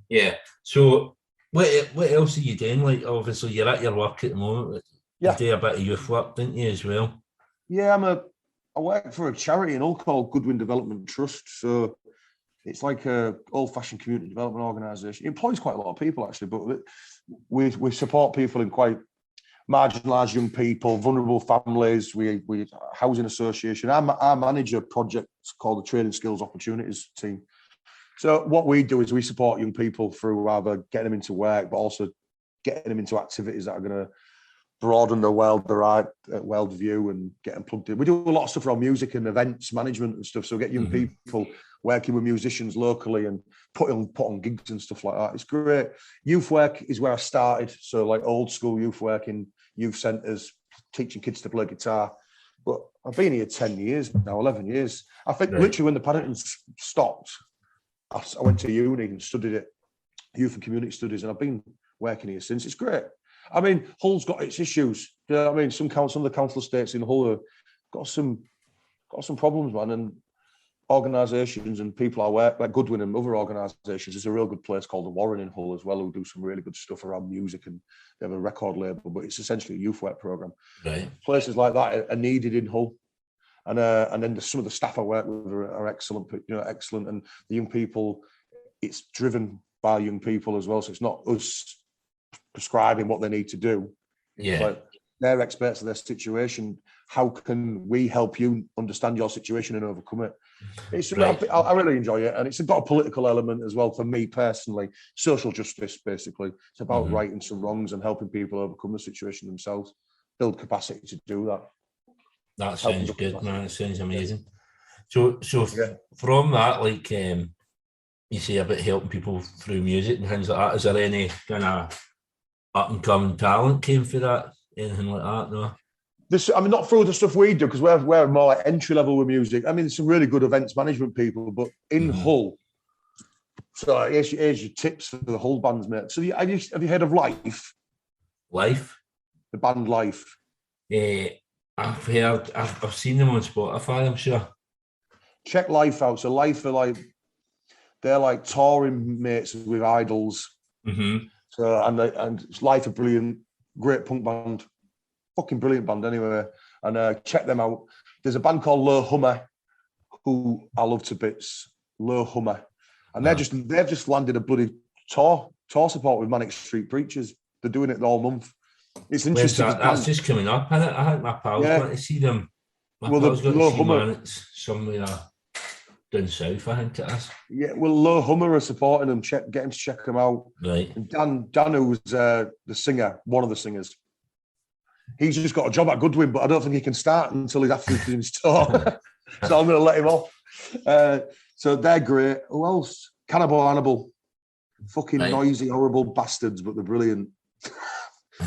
[SPEAKER 2] Yeah.
[SPEAKER 3] So what else are you doing? Like, obviously, you're at your work at the moment. You do a bit of youth work, didn't you, as well?
[SPEAKER 2] Yeah, I work for a charity in Hull called Goodwin Development Trust. So it's like a old-fashioned community development organisation. It employs quite a lot of people, actually, but we support people in quite marginalised young people, vulnerable families. We housing association. I manage a project called the Training Skills Opportunities Team. So what we do is we support young people through either getting them into work, but also getting them into activities that are going to broaden their world view and get them plugged in. We do a lot of stuff around music and events management and stuff. So get young people working with musicians locally and put on gigs and stuff like that. It's great. Youth work is where I started. So like old school youth work in youth centres, teaching kids to play guitar. But I've been here 10 years now, 11 years. I think literally when the Paddingtons stopped, I went to uni and studied it, youth and community studies, and I've been working here since. It's great. I mean, Hull's got its issues. You know what I mean? Some of the council estates in Hull have got some problems, man. And organisations and people I work like Goodwin and other organisations. There's a real good place called the Warren in Hull as well, who do some really good stuff around music, and they have a record label, but it's essentially a youth work programme.
[SPEAKER 3] Right.
[SPEAKER 2] Places like that are needed in Hull. And then some of the staff I work with are excellent, excellent. And the young people, it's driven by young people as well. So it's not us prescribing what they need to do.
[SPEAKER 3] Yeah.
[SPEAKER 2] But they're experts of their situation. How can we help you understand your situation and overcome it? I really enjoy it. And it's got a political element as well for me personally. Social justice, basically. It's about righting some wrongs and helping people overcome the situation themselves, build capacity to do that.
[SPEAKER 3] That sounds good, man. It sounds amazing. So from that, like you say about helping people through music and things like that, is there any kind of up and coming talent came for that? Anything like that? No.
[SPEAKER 2] Not through the stuff we do, because we're more like entry level with music. I mean, there's some really good events management people, but in Hull. So here's your tips for the Hull bands, mate. So have you heard of Life?
[SPEAKER 3] Life?
[SPEAKER 2] The band Life.
[SPEAKER 3] I've heard, I've seen them on Spotify, I'm sure.
[SPEAKER 2] Check Life out. So Life are like, they're like touring mates with Idols.
[SPEAKER 3] Mm-hmm.
[SPEAKER 2] So and Life are brilliant, great punk band, fucking brilliant band anyway. And check them out. There's a band called Low Hummer, who I love to bits. Low Hummer, and they've just landed a bloody tour support with Manic Street Preachers. They're doing it all month. It's interesting.
[SPEAKER 3] That's just coming up, isn't it? I think my pals want to see them. My pals got to see Manics somewhere down south, I think it is.
[SPEAKER 2] Yeah, well, Low Hummer are supporting them. Get them to check them out.
[SPEAKER 3] Right.
[SPEAKER 2] And Dan, who's the singer, one of the singers, he's just got a job at Goodwin, but I don't think he can start until he's after his tour. So I'm going to let him off. So they're great. Who else? Cannibal Hannibal. Fucking noisy, horrible bastards, but they're brilliant.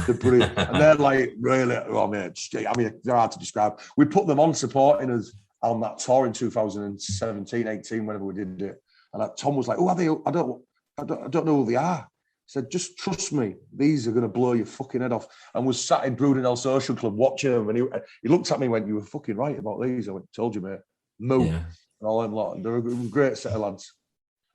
[SPEAKER 2] They're brilliant. And they're like really, I mean, they're hard to describe. We put them on supporting us on that tour in 2017, 18, whenever we did it. And Tom was like, "Oh, are they? I don't know who they are." I said, "Just trust me. These are going to blow your fucking head off." And was sat in Brudenell Social Club watching them. And he looked at me and went, "You were fucking right about these." I went, "Told you, mate." Moo. Yeah. And all them lot. They're a great set of lads.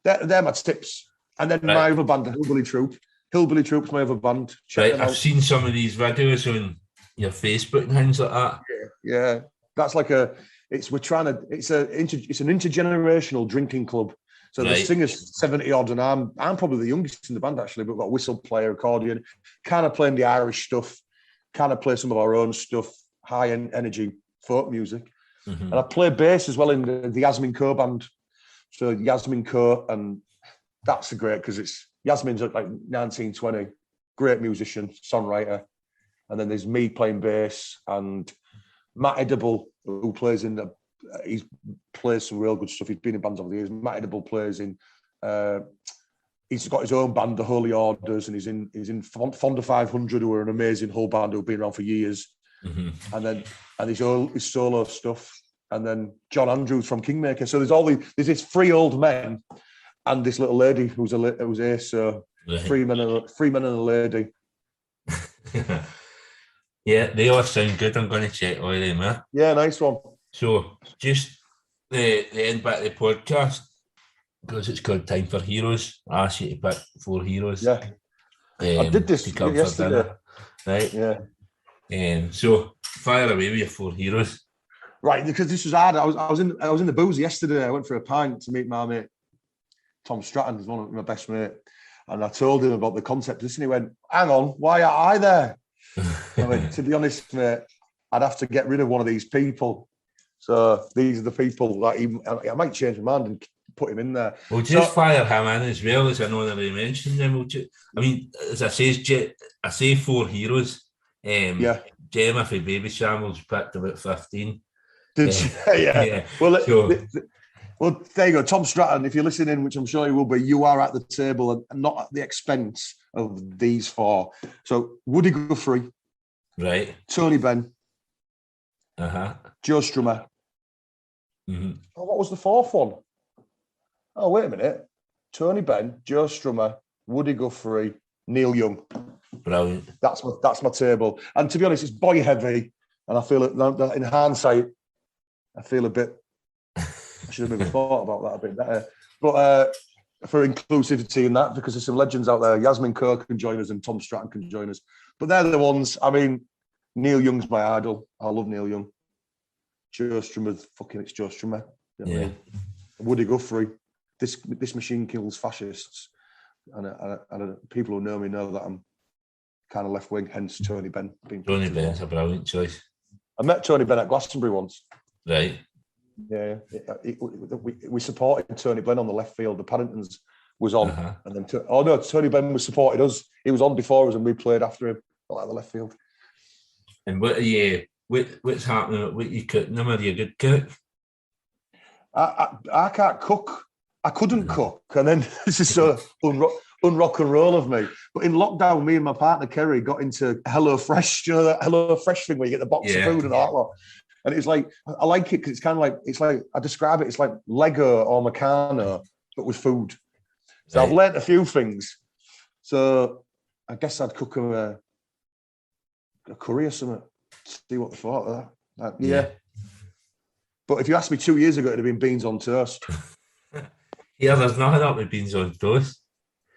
[SPEAKER 2] They're my tips. And then my other band, Hillbilly Troop. Hillbilly Troop's my other band.
[SPEAKER 3] Check I've seen some of these videos on your Facebook and things like that.
[SPEAKER 2] Yeah. That's like it's an intergenerational drinking club. So the singer's 70 odd, and I'm probably the youngest in the band actually, but we've got a whistle player, accordion, kind of playing the Irish stuff, kind of play some of our own stuff, high energy folk music. Mm-hmm. And I play bass as well in the Yasmin Co band. So Yasmin Co, and that's a great, because it's Yasmin's like 1920, great musician, songwriter. And then there's me playing bass, and Matt Edible, who plays he plays some real good stuff. He's been in bands over the years. Matt Edible plays in, he's got his own band, the Holy Orders, and he's in Fonda 500, who are an amazing whole band who've been around for years. Mm-hmm. And his solo stuff. And then John Andrews from Kingmaker. So there's this three old men and this little lady who's ace. So three men and a lady.
[SPEAKER 3] Yeah, they all sound good. I'm going to check all of them, eh?
[SPEAKER 2] Yeah, nice one.
[SPEAKER 3] So, just the end bit of the podcast, because it's called Time for Heroes, I asked you to pick 4 heroes.
[SPEAKER 2] Yeah. I did this yesterday.
[SPEAKER 3] Right?
[SPEAKER 2] Yeah.
[SPEAKER 3] So, fire away with your 4 heroes.
[SPEAKER 2] Right, because this was hard. I was in the booze yesterday. I went for a pint to meet my mate, Tom Stratton, who's one of my best mate. And I told him about the concept. And he went, "Hang on, why are I there?" I mean, to be honest, mate, I'd have to get rid of one of these people. So these are the people that I might change my mind and put him in there.
[SPEAKER 3] Well, just fire him in as well, as I know that I mentioned them. I mean, as I say 4 heroes. Gemma for Babyshambles picked about 15.
[SPEAKER 2] Did she? Yeah. Well, there you go. Tom Stratton, if you're listening, which I'm sure you will be, you are at the table and not at the expense of these 4. So Woody Guthrie,
[SPEAKER 3] right?
[SPEAKER 2] Tony Benn, Joe Strummer.
[SPEAKER 3] Mm-hmm.
[SPEAKER 2] Oh, what was the 4th one? Oh, wait a minute. Tony Benn, Joe Strummer, Woody Guthrie, Neil Young.
[SPEAKER 3] Brilliant.
[SPEAKER 2] That's my table. And to be honest, it's boy heavy, and I feel it in hindsight. I feel a bit. I should have maybe thought about that a bit better. But for inclusivity in that, because there's some legends out there. Yasmin Co can join us and Tom Stratton can join us. But they're the ones. I mean, Neil Young's my idol. I love Neil Young. Joe Strummer, it's Joe Strummer. You know what I mean? Woody Guthrie. This machine kills fascists. And people who know me know that I'm kind of left wing. Hence Tony Benn.
[SPEAKER 3] Tony Benn's a brilliant choice.
[SPEAKER 2] I met Tony Benn at Glastonbury once.
[SPEAKER 3] Right.
[SPEAKER 2] Yeah, we supported Tony Benn on the left field. The Paddingtons was on, and then Tony Benn was supported us. He was on before us, and we played after him at the left field.
[SPEAKER 3] And what's happening? What you cooking? Are you a good cook?
[SPEAKER 2] I can't cook. I couldn't cook, and then this is so unrock and roll of me. But in lockdown, me and my partner Kerry got into Hello Fresh. You know that Hello Fresh thing where you get the box of food and all that lot. And it's like, I like it because it's kind of like, I describe it, it's like Lego or Meccano, but with food. So I've learnt a few things. So I guess I'd cook a curry or something, see what they thought of that. Yeah. But if you asked me 2 years ago, it'd have been beans on toast.
[SPEAKER 3] Yeah, there's nothing up with beans on toast.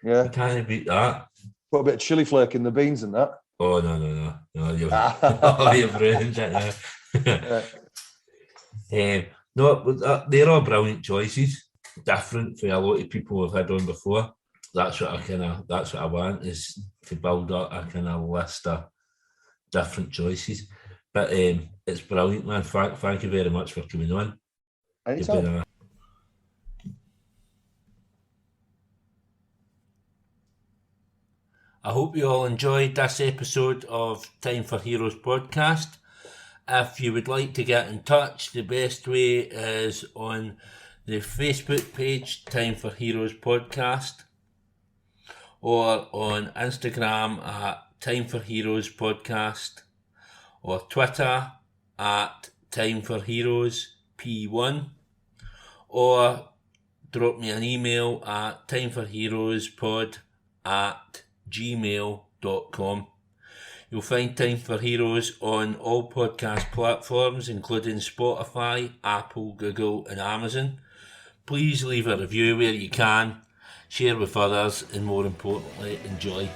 [SPEAKER 2] Yeah.
[SPEAKER 3] You can't beat that.
[SPEAKER 2] Put a bit of chili flake in the beans and that.
[SPEAKER 3] Oh, no, you've ruined it now. No, but they're all brilliant choices. Different for a lot of people we've had on before. That's what I want, is to build up a kind of list of different choices. But it's brilliant, man. Thank you very much for coming on.
[SPEAKER 2] Anytime.
[SPEAKER 3] I hope you all enjoyed this episode of Time for Heroes podcast. If you would like to get in touch, the best way is on the Facebook page, Time for Heroes podcast, or on Instagram at Time for Heroes podcast, or Twitter at Time for Heroes P1, or drop me an email at timeforheroespod@gmail.com. You'll find Time for Heroes on all podcast platforms, including Spotify, Apple, Google and Amazon. Please leave a review where you can, share with others, and more importantly, enjoy.